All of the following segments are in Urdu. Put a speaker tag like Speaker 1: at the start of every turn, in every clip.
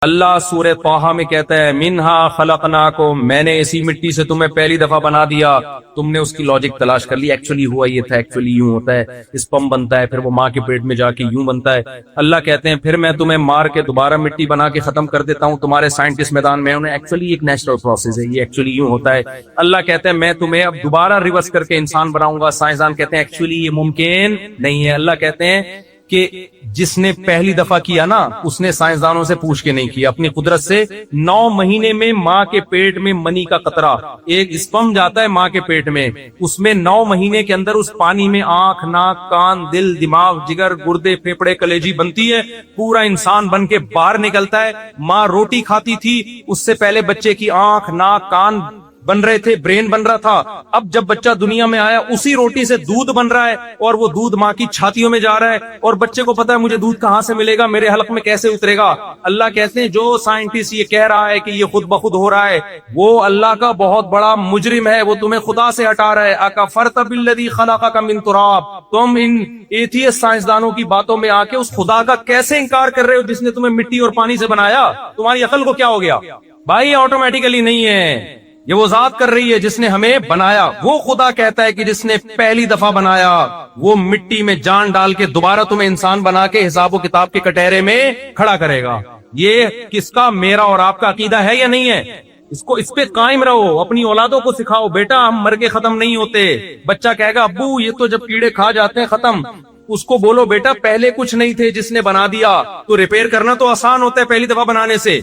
Speaker 1: اللہ سورہ طٰہٰ میں کہتا ہے منہا خلقناکم، میں نے اسی مٹی سے تمہیں پہلی دفعہ بنا دیا. تم نے اس کی لاجک تلاش کر لی، ایکچولی ہوا یہ تھا، ایکچولی یوں ہوتا ہے، اسپم بنتا ہے، پھر وہ ماں کے پیٹ میں جا کے یوں بنتا ہے. اللہ کہتے ہیں پھر میں تمہیں مار کے دوبارہ مٹی بنا کے ختم کر دیتا ہوں. تمہارے سائنٹسٹ میدان میں انہیں ایکچولی ایک نیچرل پروسیس ہے، یہ ایکچولی یوں ہوتا ہے. اللہ کہتے ہیں میں تمہیں اب دوبارہ ریورس کر کے انسان بناؤں گا. سائنسدان کہتے ہیں ایکچولی یہ ممکن نہیں ہے. اللہ کہتے ہیں کہ جس نے پہلی دفعہ کیا نا اس نے سائنسدانوں سے پوچھ کے نہیں کیا، اپنی قدرت سے 9 مہینے میں ماں کے پیٹ میں منی کا قطرہ ایک اسپم جاتا ہے ماں کے پیٹ میں، اس میں 9 مہینے کے اندر اس پانی میں آنکھ، ناک، کان، دل، دماغ، جگر، گردے، پھیپڑے، کلیجی بنتی ہے، پورا انسان بن کے باہر نکلتا ہے. ماں روٹی کھاتی تھی، اس سے پہلے بچے کی آنکھ، ناک، کان بن رہے تھے، برین بن رہا تھا. اب جب بچہ دنیا میں آیا اسی روٹی سے دودھ بن رہا ہے اور وہ دودھ ماں کی چھاتیوں میں جا رہا ہے اور بچے کو پتا ہے مجھے دودھ کہاں سے ملے گا، میرے حلق میں کیسے اترے گا. اللہ کہتے ہیں جو سائنٹسٹ یہ کہہ رہا ہے کہ یہ خود بخود ہو رہا ہے وہ اللہ کا بہت بڑا مجرم ہے، وہ تمہیں خدا سے ہٹا رہا ہے. اکفرت بالذی خلقک من تراب، تم ان ایتھیسٹ سائنسدانوں کی باتوں میں آ کے اس خدا کا کیسے انکار کر رہے ہو جس نے تمہیں مٹی اور پانی سے بنایا؟ تمہاری عقل کو کیا ہو گیا بھائی؟ آٹومیٹیکلی نہیں ہے، یہ وہ ذات کر رہی ہے جس نے ہمیں بنایا. وہ خدا کہتا ہے کہ جس نے پہلی دفعہ بنایا وہ مٹی میں جان ڈال کے دوبارہ تمہیں انسان بنا کے حساب و کتاب کے کٹہرے میں کھڑا کرے گا. یہ کس کا، میرا اور آپ کا عقیدہ ہے یا نہیں ہے؟ اس پہ قائم رہو، اپنی اولادوں کو سکھاؤ بیٹا ہم مر کے ختم نہیں ہوتے. بچہ کہے گا ابو یہ تو جب کیڑے کھا جاتے ہیں ختم، اس کو بولو بیٹا پہلے کچھ نہیں تھے، جس نے بنا دیا تو ریپیئر کرنا تو آسان ہوتا ہے پہلی دفعہ بنانے سے،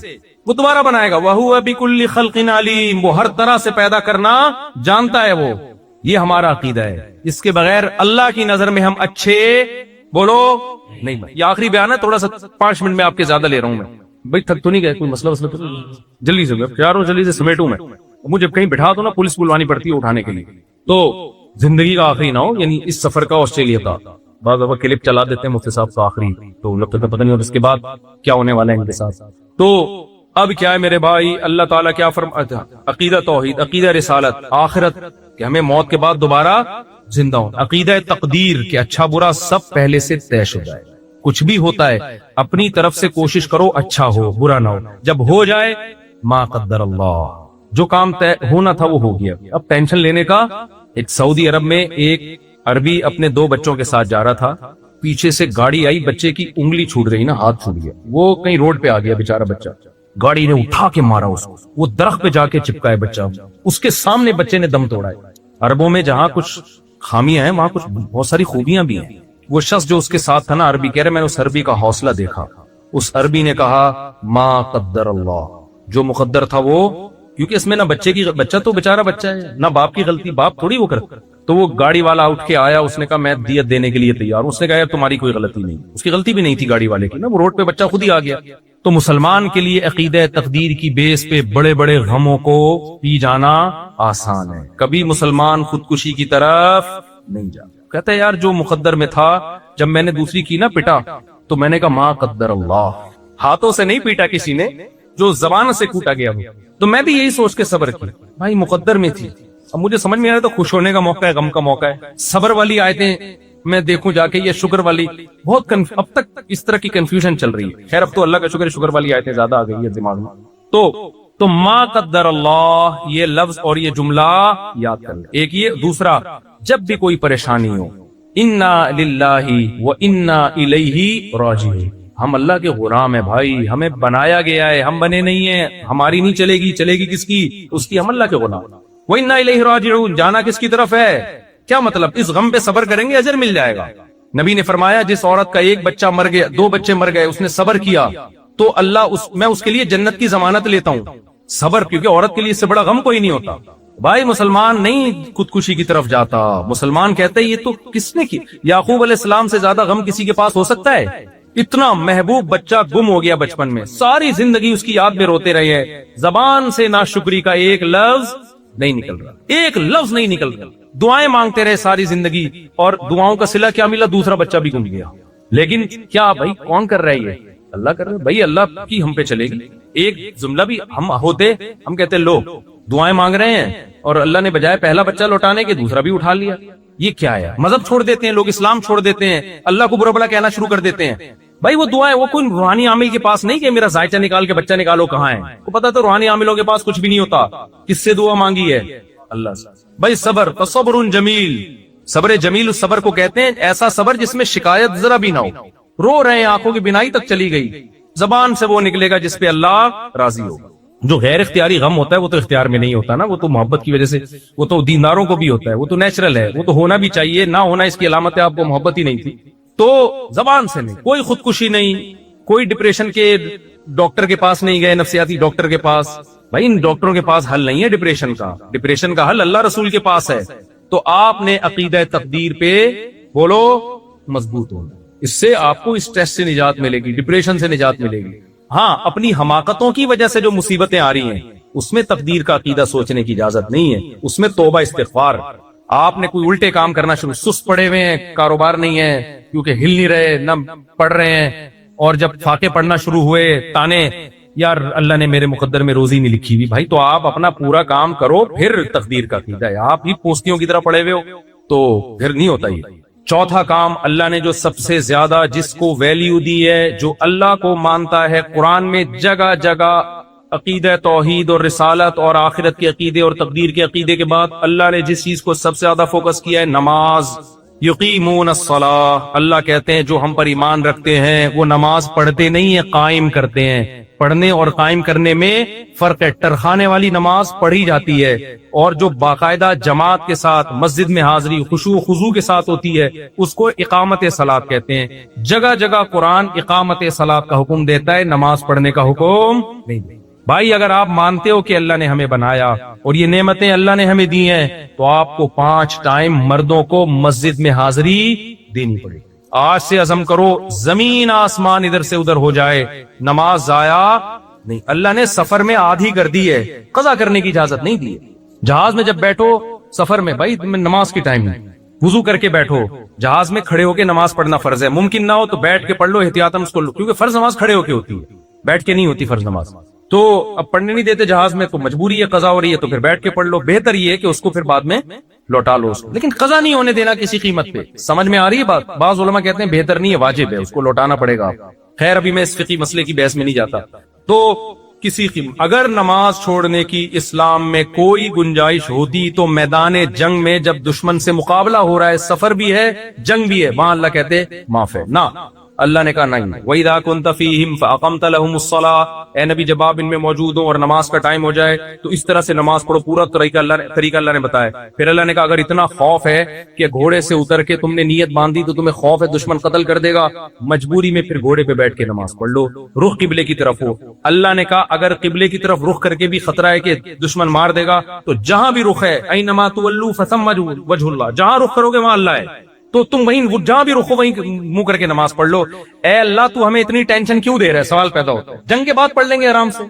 Speaker 1: وہ دوبارہ بنائے گا. وَهُوَ بِكُلِّ خَلْقٍ عَلِيمٌ، وہ ہر طرح سے پیدا کرنا جانتا ہے وہ. یہ ہمارا عقیدہ ہے، اس کے بغیر اللہ کی نظر میں ہم اچھے بولو نہیں. یہ آخری بیان ہے، تھوڑا سا 5 منٹ میں آپ کے زیادہ لے رہا ہوں. میں بھائی تھک تو نہیں گئے؟ کوئی مسئلہ تو جلدی سے پیاروں جلدی سے سمیٹوں. میں مجھے کہیں بٹھا دو نا پولیس بلوانی پڑتی ہے اٹھانے کے لیے، تو زندگی کا آخری نہ ہو، یعنی اس سفر کا آسٹریلیا کا. بعض دفعہ کلپ چلا دیتے ہیں مفتی صاحب کا آخری، تو لگتا ہے پتہ نہیں اور اس کے بعد کیا ہونے والا ہے ان کے ساتھ. تو اب کیا ہے میرے بھائی، اللہ تعالیٰ کیا فرماتا؟ عقیدہ توحید، عقیدہ رسالت، آخرت کہ ہمیں موت کے بعد دوبارہ زندہ ہو، عقیدہ تقدیر کہ اچھا برا سب پہلے سے طے شدہ ہے. کچھ بھی ہوتا ہے اپنی طرف سے کوشش کرو اچھا ہو برا نہ ہو، جب ہو جائے ما قدر اللہ، جو کام طے ہونا تھا وہ ہو گیا. اب ٹینشن لینے کا. ایک سعودی عرب میں ایک عربی اپنے 2 بچوں کے ساتھ جا رہا تھا، پیچھے سے گاڑی آئی، بچے کی انگلی چھوٹ رہی نا، ہاتھ چھوٹ گیا، وہ کہیں روڈ پہ آ گیا بیچارہ بچہ، گاڑی نے اٹھا کے مارا اس کو، وہ درخت پہ جا کے چپکا ہے بچہ، اس کے سامنے بچے نے دم توڑا ہے. عربوں میں جہاں کچھ خامیاں ہیں وہاں کچھ بہت ساری خوبیاں بھی ہیں. وہ شخص جو اس کے ساتھ تھا نا عربی کہہ رہے میں نے اس عربی کا حوصلہ دیکھا. اس عربی نے کہا ما قدر اللہ، جو مقدر تھا وہ، کیونکہ اس میں نہ بچے کی، بچہ تو بیچارہ بچہ ہے، نہ باپ کی غلطی، باپ تھوڑی وہ کرتا. تو وہ گاڑی والا اٹھ کے آیا، اس نے کہا میں دیت دینے کے لیے تیار ہوں. اس نے کہا یار تمہاری کوئی غلطی نہیں، اس کی غلطی بھی نہیں تھی گاڑی والے کی نا، وہ روڈ پہ بچہ خود ہی آ گیا. تو مسلمان کے لیے عقیدہ تقدیر کی بیس پہ بڑے بڑے غموں کو پی جانا آسان ہے. کبھی مسلمان خودکشی کی طرف نہیں جاتا. کہتا ہے یار جو مقدر میں تھا، جب میں نے دوسری کی نا پٹا تو میں نے کہا ما قدر اللہ، ہاتھوں سے نہیں پیٹا کسی نے، جو زبان سے کوٹا گیا وہ. تو میں بھی یہی سوچ کے صبر کی، بھائی مقدر میں تھی. اب مجھے سمجھ میں آ رہا تو خوش ہونے کا موقع ہے، غم کا موقع ہے. صبر والی آیتیں میں دیکھوں جا کے، یہ شکر والی بہت اب تک اس طرح کی کنفیوژن چل رہی ہے. خیر اب تو اللہ کا شکر ہے شکر والی آیتیں زیادہ آ گئی ہے دماغ میں. تو ما قدر اللہ یہ لفظ اور یہ جملہ یاد کر لیں. ایک یہ، دوسرا جب بھی کوئی پریشانی ہو، انا للہ و انا الیہ راجعون، ہم اللہ کے غلام ہیں بھائی، ہمیں بنایا گیا ہے، ہم بنے نہیں ہیں. ہماری نہیں چلے گی، چلے گی کس کی؟ اس کی. ہم اللہ کے غلام. وَإِنَّا إِلَيْهِ رَاجِعُونَ، جانا کس کی طرف ہے؟ کیا مطلب؟ اس غم پہ صبر کریں گے اجر مل جائے گا. نبی نے فرمایا جس عورت کا 1 بچہ مر گیا، 2 بچے مر گئے، اس نے صبر کیا تو اللہ میں اس کے لیے جنت کی ضمانت لیتا ہوں. صبر، کیونکہ عورت کے لیے اس سے بڑا غم کوئی نہیں ہوتا. بھائی مسلمان نہیں خودکشی کی طرف جاتا. مسلمان کہتے ہیں یہ تو کس نے کی؟ یعقوب علیہ السلام سے زیادہ غم کسی کے پاس ہو سکتا ہے؟ اتنا محبوب بچہ گم ہو گیا بچپن میں، ساری زندگی اس کی یاد میں روتے رہے ہیں، زبان سے ناشکری کا ایک لفظ نہیں نکل رہا، ایک لفظ نہیں نکل رہا. دعائیں مانگتے رہے ساری زندگی، اور دعاؤں کا صلہ کیا ملا؟ دوسرا بچہ بھی گم گیا. لیکن کیا بھائی کون کر رہا ہے یہ؟ اللہ کر رہا ہے. بھائی اللہ کی ہم پہ چلے گی. ایک جملہ بھی ہم ہوتے، ہم کہتے لو دعائیں مانگ رہے ہیں اور اللہ نے بجائے پہلا بچہ لوٹانے کے دوسرا بھی اٹھا لیا. یہ کیا ہے؟ مذہب چھوڑ دیتے ہیں لوگ، اسلام چھوڑ دیتے ہیں، اللہ کو برا بھلا کہنا شروع کر دیتے ہیں. بھائی وہ دعائیں وہ کوئی روحانی عامل کے پاس نہیں کہ میرا ذائچہ نکال کے بچہ نکالو کہاں ہے، کو پتا تو روحانی عاملوں کے پاس کچھ بھی نہیں ہوتا. کس سے دعا مانگی ہے؟ اللہ سے. بھائی صبر، فصبر جمیل، صبر جمیل اس صبر کو کہتے ہیں، ایسا صبر جس میں شکایت ذرا بھی نہ ہو. رو رہے ہیں، آنکھوں کی بینائی تک چلی گئی، زبان سے وہ نکلے گا جس پہ اللہ راضی ہوگا. جو غیر اختیاری غم ہوتا ہے وہ تو اختیار میں نہیں ہوتا نا، وہ تو محبت کی وجہ سے، وہ تو دینداروں کو بھی ہوتا ہے، وہ تو نیچرل ہے، وہ تو ہونا بھی چاہیے، نہ ہونا اس کی علامت ہے آپ کو محبت ہی نہیں تھی. تو زبان سے نہیں، کوئی خودکشی نہیں، کوئی ڈپریشن کے ڈاکٹر کے پاس نہیں گئے، نفسیاتی ڈاکٹر کے پاس. بھائی ان ڈاکٹروں کے پاس حل نہیں ہے ڈپریشن کا، ڈپریشن کا حل اللہ رسول کے پاس ہے. تو آپ نے عقیدہ تقدیر پہ بولو مضبوط ہونا، اس سے آپ کو اسٹریس سے نجات ملے گی، ڈپریشن سے نجات ملے گی. ہاں اپنی حماقتوں کی وجہ سے جو مصیبتیں آ رہی ہیں اس میں تقدیر کا عقیدہ سوچنے کی اجازت نہیں ہے، اس میں توبہ استغفار. آپ نے کوئی الٹے کام کرنا شروع، سست پڑے ہوئے ہیں، کاروبار نہیں ہے کیونکہ ہل نہیں رہے، نہ پڑھ رہے ہیں، اور جب فاقے پڑھنا شروع ہوئے تانے، یار اللہ نے میرے مقدر میں روزی نہیں لکھی ہوئی. بھائی تو آپ اپنا پورا کام کرو، پھر تقدیر کا عقیدہ ہے. آپ ہی پوستیوں کی طرح پڑے ہوئے ہو تو پھر نہیں ہوتا. یہ چوتھا کام، اللہ نے جو سب سے زیادہ جس کو ویلیو دی ہے، جو اللہ کو مانتا ہے، قرآن میں جگہ جگہ عقیدہ توحید اور رسالت اور آخرت کے عقیدے اور تقدیر کے عقیدے کے بعد اللہ نے جس چیز کو سب سے زیادہ فوکس کیا ہے، نماز. یقیمون الصلاۃ، اللہ کہتے ہیں جو ہم پر ایمان رکھتے ہیں وہ نماز پڑھتے نہیں ہیں، قائم کرتے ہیں. پڑھنے اور قائم کرنے میں فرق ہے. ٹرخانے والی نماز پڑھی جاتی ہے، اور جو باقاعدہ جماعت کے ساتھ مسجد میں حاضری خشوع و خضوع کے ساتھ ہوتی ہے اس کو اقامت صلاۃ کہتے ہیں. جگہ جگہ قرآن اقامت صلاۃ کا حکم دیتا ہے، نماز پڑھنے کا حکم نہیں دیتا. بھائی اگر آپ مانتے ہو کہ اللہ نے ہمیں بنایا اور یہ نعمتیں اللہ نے ہمیں دی ہیں تو آپ کو 5 ٹائم مردوں کو مسجد میں حاضری دینی پڑے گی. آج سے عزم کرو، زمین آسمان ادھر سے ادھر ہو جائے، نماز ضائع نہیں. اللہ نے سفر میں آدھی کر دی ہے، قضا کرنے کی اجازت نہیں دی ہے. جہاز میں جب بیٹھو سفر میں، بھائی تمہیں نماز کی ٹائم نہیں، وضو کر کے بیٹھو. جہاز میں کھڑے ہو کے نماز پڑھنا فرض ہے، ممکن نہ ہو تو بیٹھ کے پڑھ لو احتیاطاً اس کو، کیونکہ فرض نماز کھڑے ہو کے ہوتی ہے، بیٹھ کے نہیں ہوتی فرض نماز. تو اب پڑھنے نہیں دیتے جہاز میں تو مجبوری ہے، قضا ہو رہی ہے تو پھر بیٹھ کے پڑھ لو. بہتر یہ ہے کہ اس کو پھر بعد میں لوٹا لو اس کو، لیکن قضا نہیں ہونے دینا کسی قیمت پہ. سمجھ میں آ رہی ہے بات؟ بعض علماء کہتے ہیں بہتر نہیں ہے، واجب ہے، اس کو لوٹانا پڑے گا. خیر ابھی میں اس فقہی مسئلے کی بحث میں نہیں جاتا. تو کسی قیمت اگر نماز چھوڑنے کی اسلام میں کوئی گنجائش ہوتی تو میدان جنگ میں جب دشمن سے مقابلہ ہو رہا ہے، سفر بھی ہے، جنگ بھی ہے، وہاں اللہ کہتے معاف ہے. نہ، اللہ نے کہا نہیں. وَإِذَا كُنْتَ فِيهِمْ فَأَقَمْتَ لَهُمُ الصَّلَاةَ، اے نبی جب آپ ان میں موجود ہوں اور نماز کا ٹائم ہو جائے تو اس طرح سے نماز پڑھو. پورا طریقہ اللہ نے بتایا. پھر اللہ نے کہا اگر اتنا خوف ہے کہ گھوڑے سے اتر کے تم نے نیت باندھی تو تمہیں خوف ہے دشمن قتل کر دے گا، مجبوری میں پھر گھوڑے پہ بیٹھ کے نماز پڑھ لو، رخ قبلے کی طرف ہو. اللہ نے کہا اگر قبلے کی طرف رخ کر کے بھی خطرہ ہے کہ دشمن مار دے گا تو جہاں بھی رخ ہے، اَيْنَمَا تُوَلُّوا فَثَمَّ وَجْهُ اللَّهِ، جہاں رخ کرو گے وہاں اللہ ہے، تو تم وہیں جہاں بھی رخو وہیں منہ کر کے نماز پڑھ لو. اے اللہ تو ہمیں اتنی ٹینشن کیوں دے رہا ہے؟ سوال پیدا ہوتا ہے. جنگ کے بعد پڑھ لیں گے آرام سے.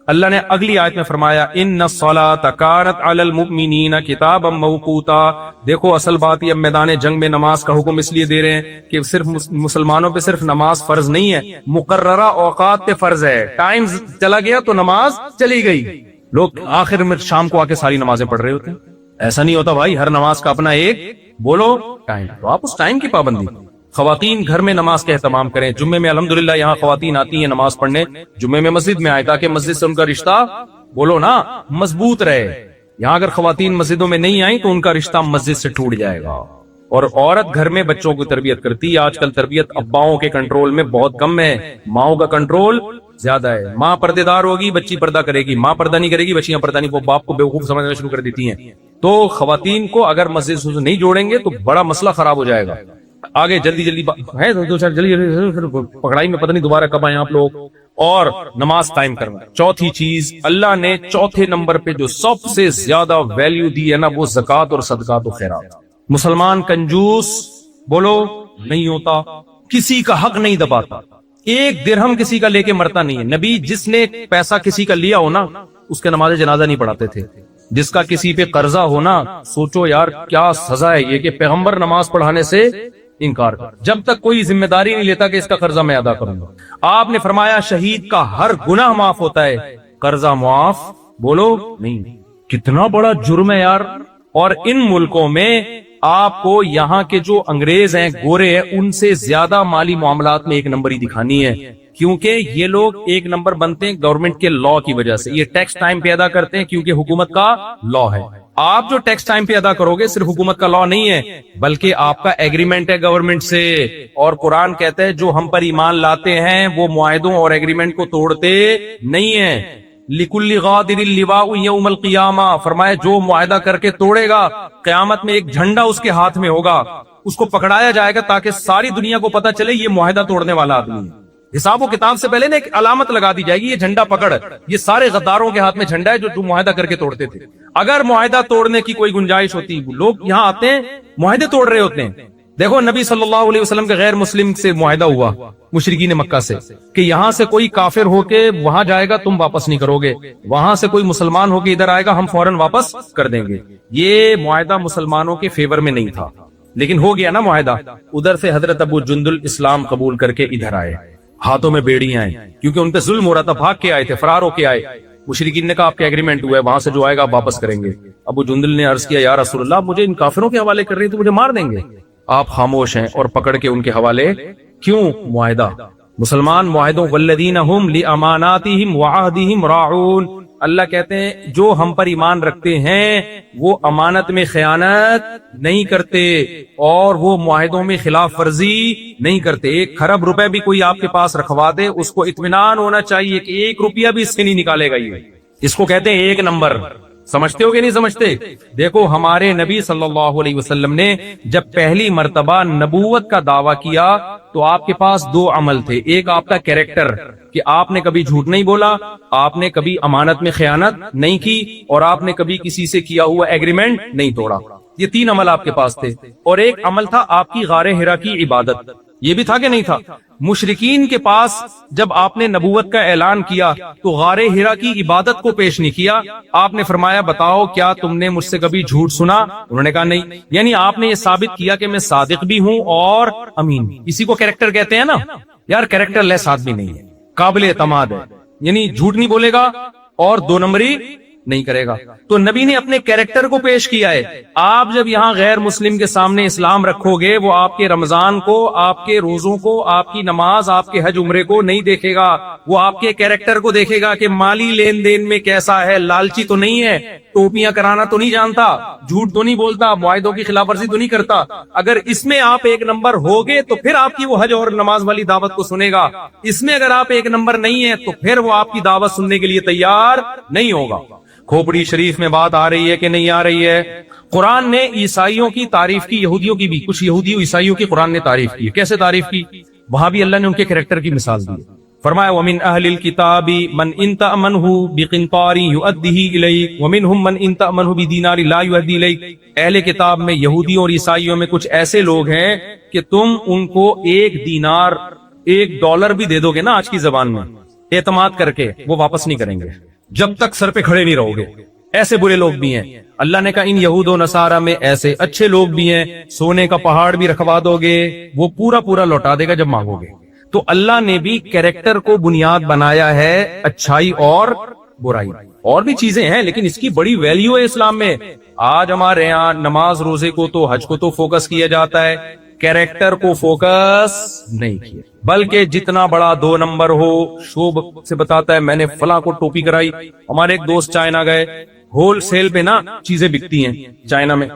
Speaker 1: اللہ نے اگلی آیت میں فرمایا ان الصلاۃ کانت علی المؤمنین کتابا موقوتا. دیکھو اصل بات یہ، اب میدان جنگ میں نماز کا حکم اس لیے دے رہے ہیں کہ صرف مسلمانوں پہ صرف نماز فرض نہیں ہے، مقررہ اوقات پہ فرض ہے. ٹائم چلا گیا تو نماز چلی گئی. لوگ آخر میں شام کو آ کے ساری نمازیں پڑھ رہے ہوتے ہیں. ایسا نہیں ہوتا بھائی، ہر نماز کا اپنا ایک بولو ٹائم، تو آپ اس ٹائم کی پابندی. خواتین گھر میں نماز کا اہتمام کریں. جمعے میں الحمدللہ یہاں خواتین آتی ہیں نماز پڑھنے، جمعے میں مسجد میں آئے تاکہ مسجد سے ان کا رشتہ بولو نا مضبوط رہے. یہاں اگر خواتین مسجدوں میں نہیں آئیں تو ان کا رشتہ مسجد سے ٹوٹ جائے گا. اور عورت گھر میں بچوں کی تربیت کرتی ہے. آج کل تربیت اباؤں کے کنٹرول میں بہت کم ہے، ماؤں کا کنٹرول زیادہ ہے. ماں پردے دار ہوگی بچی پردہ کرے گی، ماں پردہ نہیں کرے گی بچیاں پردہ نہیں، وہ باپ کو بیوقوف سمجھنا شروع کر دیتی ہیں. تو خواتین کو اگر مسجد سے نہیں جوڑیں گے تو بڑا مسئلہ خراب ہو جائے گا. آگے جلدی جلدی ہے دو چار جلدی پکڑائی میں پتہ نہیں دوبارہ کب آئیں آپ لوگ. اور نماز قائم کرنا. چوتھی چیز اللہ نے چوتھے نمبر پہ جو سب سے زیادہ ویلیو دی ہے نا وہ زکوٰۃ اور صدقات و خیرات. مسلمان کنجوس بولو نہیں ہوتا، کسی کا حق نہیں دباتا، ایک درہم کسی کا لے کے مرتا نہیں ہے. نبی جس نے پیسہ کسی کا لیا ہو نا اس کے نماز جنازہ نہیں پڑھاتے تھے. جس کا کسی پہ قرضہ ہونا، سوچو یار کیا سزا ہے یہ کہ پیغمبر نماز پڑھانے سے انکار کر، جب تک کوئی ذمہ داری نہیں لیتا کہ اس کا قرضہ میں ادا کروں گا. آپ نے فرمایا شہید کا ہر گناہ معاف ہوتا ہے، قرضہ معاف بولو نہیں. کتنا بڑا جرم ہے یار. اور ان ملکوں میں آپ کو یہاں کے جو انگریز ہیں، گورے ہیں، ان سے زیادہ مالی معاملات میں ایک نمبری دکھانی ہے، کیونکہ یہ لوگ ایک نمبر بنتے ہیں گورنمنٹ کے لا کی وجہ سے. یہ ٹیکس ٹائم پہ ادا کرتے ہیں کیونکہ حکومت کا لا ہے. آپ جو ٹیکس ٹائم پہ ادا کرو گے صرف حکومت کا لا نہیں ہے بلکہ آپ کا ایگریمنٹ ہے گورنمنٹ سے. اور قرآن کہتا ہے جو ہم پر ایمان لاتے ہیں وہ معاہدوں اور ایگریمنٹ کو توڑتے نہیں ہیں. لِكُلِّ غَادِرٍ لِوَاءٌ يَوْمَ الْقِيَامَةِ، فرمایا جو معاہدہ کر کے توڑے گا قیامت میں ایک جھنڈا اس کے ہاتھ میں ہوگا، اس کو پکڑایا جائے گا تاکہ ساری دنیا کو پتا چلے یہ معاہدہ توڑنے والا آدمی ہے. حساب و کتاب سے پہلے نا ایک علامت لگا دی جائے گی، یہ جھنڈا پکڑ، یہ سارے غداروں کے ہاتھ میں جھنڈا ہے جو معاہدہ کر کے توڑتے تھے. اگر معاہدہ توڑنے کی کوئی گنجائش ہوتی، لوگ یہاں آتے ہیں معاہدے توڑ رہے ہوتے ہیں. دیکھو نبی صلی اللہ علیہ وسلم کے غیر مسلم سے معاہدہ ہوا مشرکین مکہ سے کہ یہاں سے کوئی کافر ہو کے وہاں جائے گا تم واپس نہیں کرو گے، وہاں سے کوئی مسلمان ہو کے ادھر آئے گا ہم فوراً واپس کر دیں گے. یہ معاہدہ مسلمانوں کے فیور میں نہیں تھا لیکن ہو گیا نا معاہدہ. ادھر سے حضرت ابو جندل اسلام قبول کر کے ادھر آئے، ہاتھوں میں بیڑیاں ہیں کیونکہ ان پہ ظلم ہو رہا تھا، بھاگ کے آئے تھے، فرار ہو کے آئے. مشرکین نے کہا آپ کا ایگریمنٹ ہوا ہے، وہاں سے جو آئے گا آپ واپس کریں گے. ابو جندل نے عرض کیا یا رسول اللہ مجھے ان کافروں کے حوالے کر رہے ہیں تو مجھے مار دیں گے. آپ خاموش ہیں اور پکڑ کے ان کے حوالے. کیوں؟ معاہدہ. مسلمان معاہدوں والذین هم لاماناتهم وعهدهم راعون، اللہ کہتے ہیں جو ہم پر ایمان رکھتے ہیں وہ امانت میں خیانت نہیں کرتے اور وہ معاہدوں میں خلاف ورزی نہیں کرتے. 1 کھرب روپے بھی کوئی آپ کے پاس رکھوا دے اس کو اطمینان ہونا چاہیے کہ 1 روپیہ بھی اس سے نہیں نکالے گا. یہ اس کو کہتے ہیں 1 نمبر. سمجھتے ہو کہ نہیں سمجھتے؟ دیکھو ہمارے نبی صلی اللہ علیہ وسلم نے جب پہلی مرتبہ نبوت کا دعویٰ کیا تو آپ کے پاس 2 عمل تھے. ایک آپ کا کیریکٹر کہ آپ نے کبھی جھوٹ نہیں بولا، آپ نے کبھی امانت میں خیانت نہیں کی اور آپ نے کبھی کسی سے کیا ہوا ایگریمنٹ نہیں توڑا. یہ 3 عمل آپ کے پاس تھے. اور ایک عمل تھا آپ کی غار حرا کی عبادت. یہ بھی تھا کہ نہیں تھا؟ مشرکین کے پاس جب آپ نے نبوت کا اعلان کیا تو غار حرا کی عبادت کو پیش نہیں کیا. آپ نے فرمایا بتاؤ کیا تم نے مجھ سے کبھی جھوٹ سنا؟ انہوں نے کہا نہیں. یعنی آپ نے یہ ثابت کیا کہ میں صادق بھی ہوں اور امین بھی. اسی کو کیریکٹر کہتے ہیں نا. یار کیریکٹر لیس آدمی نہیں ہے، قابل اعتماد ہے، یعنی جھوٹ نہیں بولے گا اور 2 نمبری نہیں کرے گا. تو نبی نے اپنے کیریکٹر کو پیش کیا ہے. آپ جب یہاں غیر مسلم کے سامنے اسلام رکھو گے وہ آپ کے رمضان کو، آپ کے روزوں کو، آپ کی نماز، آپ کے حج عمرے کو نہیں دیکھے گا، وہ آپ کے کیریکٹر کو دیکھے گا کہ مالی لین دین میں کیسا ہے، لالچی تو نہیں ہے، ٹوپیاں کرانا تو نہیں جانتا، جھوٹ تو نہیں بولتا، معاہدوں کی خلاف ورزی تو نہیں کرتا. اگر اس میں آپ 1 نمبر ہوگے تو پھر آپ کی وہ حج اور نماز والی دعوت کو سنے گا. اس میں اگر آپ 1 نمبر نہیں ہیں تو پھر وہ آپ کی دعوت سننے کے لیے تیار نہیں ہوگا. کھوپڑی شریف میں بات آ رہی ہے کہ نہیں آ رہی ہے؟ قرآن نے عیسائیوں کی تعریف کی، یہودیوں کی بھی. کچھ یہودی عیسائیوں کی قرآن نے تعریف کی. کیسے تعریف کی؟ وہاں بھی اللہ نے ان کے کریکٹر کی مثال دی. فرمایا وَمِنْ أَهْلِ الْكِتَابِ مَنْ إِنْ تَأْمَنْهُ بِقِنْطَارٍ يُؤَدِّهِ إِلَيْكَ وَمِنْهُمْ مَنْ إِنْ تَأْمَنْهُ بِدِينَارٍ لَا يُؤَدِّي إِلَيْكَ. اہل کتاب میں یہودیوں اور عیسائیوں میں کچھ ایسے لوگ ہیں کہ تم ان کو 1 دینار $1 بھی دے دو گے نا آج کی زبان میں اعتماد کر کے، وہ واپس نہیں کریں گے جب تک سر پہ کھڑے نہیں رہو گے. ایسے برے لوگ بھی ہیں. اللہ نے کہا ان یہود و نصارہ میں ایسے اچھے لوگ بھی ہیں، سونے کا پہاڑ بھی رکھوا دو گے وہ پورا لوٹا دے گا جب مانگو گے. تو اللہ نے بھی کیریکٹر کو بنیاد بنایا ہے، اچھائی اور برائی. اور بھی چیزیں ہیں لیکن اس کی بڑی ویلیو ہے اسلام میں. آج ہمارے یہاں نماز روزے کو تو حج کو تو فوکس کیا جاتا ہے، کیریکٹر کو فوکس نہیں کیا. بلکہ جتنا بڑا 2 نمبر ہو، شوب سے بتاتا ہے میں نے فلاں کو ٹوپی کرائی. ہمارے ایک دوست چائنا گئے، ہول سیل پہ نا چیزیں بکتی ہیں چائنا میں،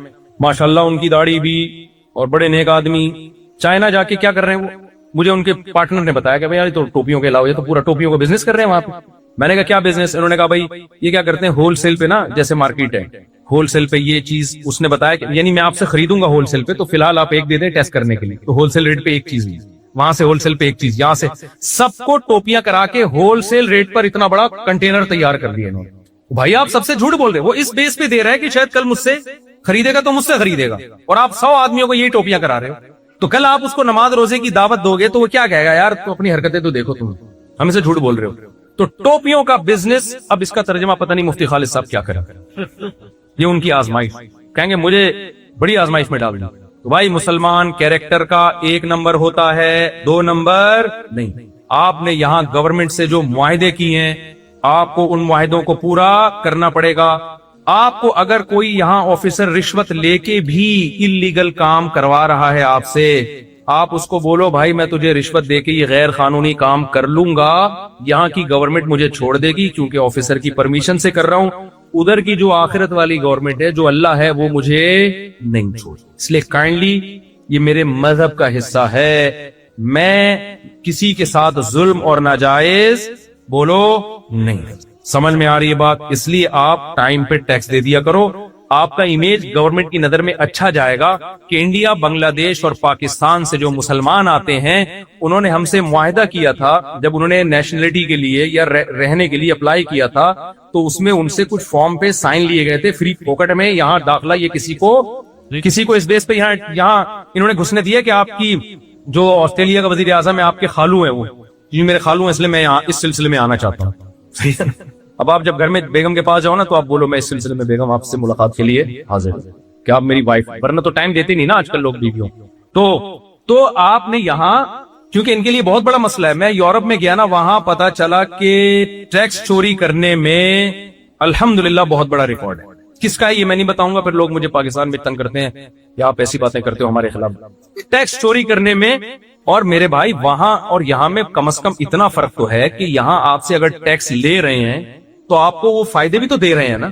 Speaker 1: ماشاءاللہ ان کی داڑھی بھی اور بڑے نیک آدمی. چائنا جا کے کیا کر رہے ہیں وہ؟ مجھے ان کے پارٹنر نے بتایا کہ بھائی تو ٹوپیوں کے علاوہ یہ تو پورا ٹوپیوں کا بزنس کر رہے ہیں وہاں پہ. میں نے کہا کیا بزنس؟ انہوں نے کہا بھائی یہ کیا کرتے ہیں ہول سیل پہ نا، جیسے مارکیٹ ہے ہول سیل پہ یہ چیز اس نے بتایا کہ یعنی میں آپ سے خریدوں گا ہول سیل پہ تو فی الحال آپ 1 دے دیں ٹیسٹ کرنے کے لیے، تو ہول سیل ریٹ پہ 1 چیز لی، وہاں سے ہول سیل پہ 1 چیز، یہاں سے سب کو ٹوپیاں کرا کے ہول سیل ریٹ پر اتنا بڑا کنٹینر تیار کر دیا انہوں نے. بھائی آپ سب سے جھوٹ بول رہے ہیں. وہ اس بیس پہ دے رہا ہے کہ شاید کل مجھ سے خریدے گا تو مجھ سے خریدے گا، اور آپ 100 آدمیوں کو یہی ٹوپیاں کرا رہے ہو. تو کل آپ اس کو نماز روزے کی دعوت دو گے تو وہ کیا کہے گا؟ یار تو اپنی حرکتیں تو دیکھو، تم ہمیں سے جھوٹ بول رہے ہو. تو ٹوپیوں کا بزنس، اب اس کا ترجمہ پتہ نہیں مفتی خالد صاحب کیا کریں. یہ ان کی آزمائش، کہیں گے مجھے بڑی آزمائش میں ڈال دیں. تو بھائی مسلمان کیریکٹر کا 1 نمبر ہوتا ہے، 2 نمبر نہیں. آپ نے یہاں گورنمنٹ سے جو معاہدے کیے ہیں آپ کو ان معاہدوں کو پورا کرنا پڑے گا. آپ کو اگر کوئی یہاں آفیسر رشوت لے کے بھی اللیگل کام کروا رہا ہے آپ سے، آپ اس کو بولو بھائی میں تجھے رشوت دے کے یہ غیر قانونی کام کر لوں گا، یہاں کی گورنمنٹ مجھے چھوڑ دے گی کیونکہ آفیسر کی پرمیشن سے کر رہا ہوں، ادھر کی جو آخرت والی گورنمنٹ ہے جو اللہ ہے وہ مجھے نہیں چھوڑ۔ اس لیے کائنڈلی یہ میرے مذہب کا حصہ ہے، میں کسی کے ساتھ ظلم اور ناجائز بولو نہیں۔ سمجھ میں آ رہی ہے بات؟ اس لیے آپ ٹائم پہ ٹیکس دے دیا کرو، آپ کا امیج گورنمنٹ کی نظر میں اچھا جائے گا کہ انڈیا، بنگلہ دیش اور پاکستان سے جو مسلمان آتے ہیں انہوں نے ہم سے معاہدہ کیا تھا جب انہوں نے نیشنلٹی کے لیے یا رہنے کے لیے اپلائی کیا تھا تو اس میں ان سے کچھ فارم پہ سائن لیے گئے تھے فری پوکٹ میں، یہاں داخلہ یہ کسی کو اس بیس پہ یہاں انہوں نے گھسنے دیا کہ آپ کی جو آسٹریلیا کا وزیر اعظم ہے آپ کے خالو ہیں، وہ میرے خالو ہیں اس لیے میں یہاں اس سلسلے میں آنا چاہتا ہوں۔ اب آپ جب گھر میں بیگم کے پاس جاؤ نا تو آپ بولو میں اس سلسلے میں بیگم آپ سے ملاقات کے لیے حاضر ہوں کہ آپ میری وائف، ورنہ تو ٹائم دیتے نہیں نا آج کل لوگ بیویوں۔ تو آپ نے یہاں، کیونکہ ان کے لیے بہت بڑا مسئلہ ہے، میں یورپ میں گیا نا وہاں پتا چلا کہ ٹیکس چوری کرنے میں الحمدللہ بہت بڑا ریکارڈ ہے۔ کس کا ہے یہ میں نہیں بتاؤں گا، پھر لوگ مجھے پاکستان میں تنگ کرتے ہیں یا آپ ایسی باتیں کرتے ہو ہمارے خلاف۔ ٹیکس چوری کرنے میں، اور میرے بھائی وہاں اور یہاں میں کم از کم اتنا فرق تو ہے کہ یہاں آپ سے اگر ٹیکس لے رہے ہیں تو آپ کو وہ فائدے بھی تو دے رہے ہیں نا۔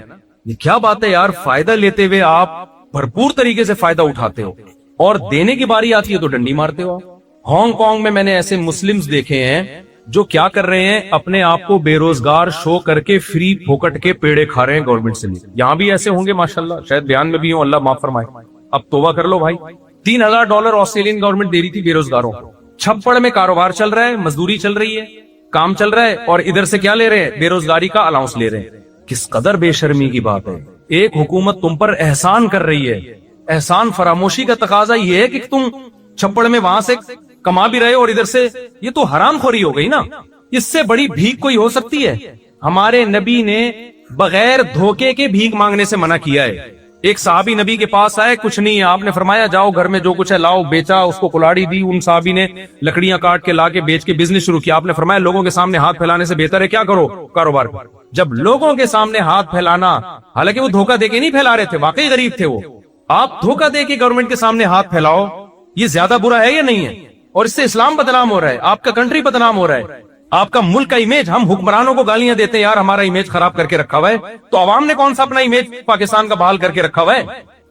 Speaker 1: یہ کیا بات ہے یار، فائدہ لیتے ہوئے آپ بھرپور طریقے سے فائدہ اٹھاتے ہو اور دینے کی باری آتی ہے تو ڈنڈی مارتے ہو۔ ہانگ کانگ میں نے ایسے مسلمز دیکھے ہیں جو کیا کر رہے ہیں، اپنے آپ کو بے روزگار شو کر کے فری پھوکٹ کے پیڑے کھا رہے ہیں گورنمنٹ سے۔ یہاں بھی ایسے ہوں گے ماشاءاللہ، شاید بیان میں بھی ہوں، اللہ معاف فرمائے۔ اب توبہ کر لو بھائی، $3000 آسٹریلین گورنمنٹ دے رہی تھی بے روزگاروں کو، چھپڑ میں کاروبار چل رہا ہے، مزدوری چل رہی ہے، کام چل رہا ہے، اور ادھر سے کیا لے رہے ہیں، بے روزگاری کا الاؤنس لے رہے ہیں۔ کس قدر بے شرمی کی بات ہے۔ ایک حکومت تم پر احسان کر رہی ہے، احسان فراموشی کا تقاضا یہ ہے کہ تم چھپڑ میں وہاں سے کما بھی رہے ہو اور ادھر سے، یہ تو حرام خوری ہو گئی نا۔ اس سے بڑی بھیک کوئی ہو سکتی ہے؟ ہمارے نبی نے بغیر دھوکے کے بھیک مانگنے سے منع کیا ہے۔ ایک صحابی نبی کے پاس آئے، کچھ نہیں ہے، آپ نے فرمایا جاؤ گھر میں جو کچھ ہے لاؤ، بیچا، اس کو کلاڑی دی، ان صحابی نے لکڑیاں کاٹ کے لا کے بیچ کے بزنس شروع کیا۔ آپ نے فرمایا لوگوں کے سامنے ہاتھ پھیلانے سے بہتر ہے کیا کرو، کاروبار کرو۔ جب لوگوں کے سامنے ہاتھ پھیلانا، حالانکہ وہ دھوکہ دے کے نہیں پھیلا رہے تھے، واقعی غریب تھے وہ، آپ دھوکہ دے کے گورنمنٹ کے سامنے ہاتھ پھیلاؤ، یہ زیادہ برا ہے یا نہیں ہے؟ اور اس سے اسلام بدنام ہو رہا ہے، آپ کا کنٹری بدنام ہو رہا ہے، آپ کا ملک کا امیج۔ ہم حکمرانوں کو گالیاں دیتے ہیں یار ہمارا امیج خراب کر کے رکھا ہوا ہے، تو عوام نے کون سا اپنا امیج پاکستان کا بحال کر کے رکھا ہوا ہے؟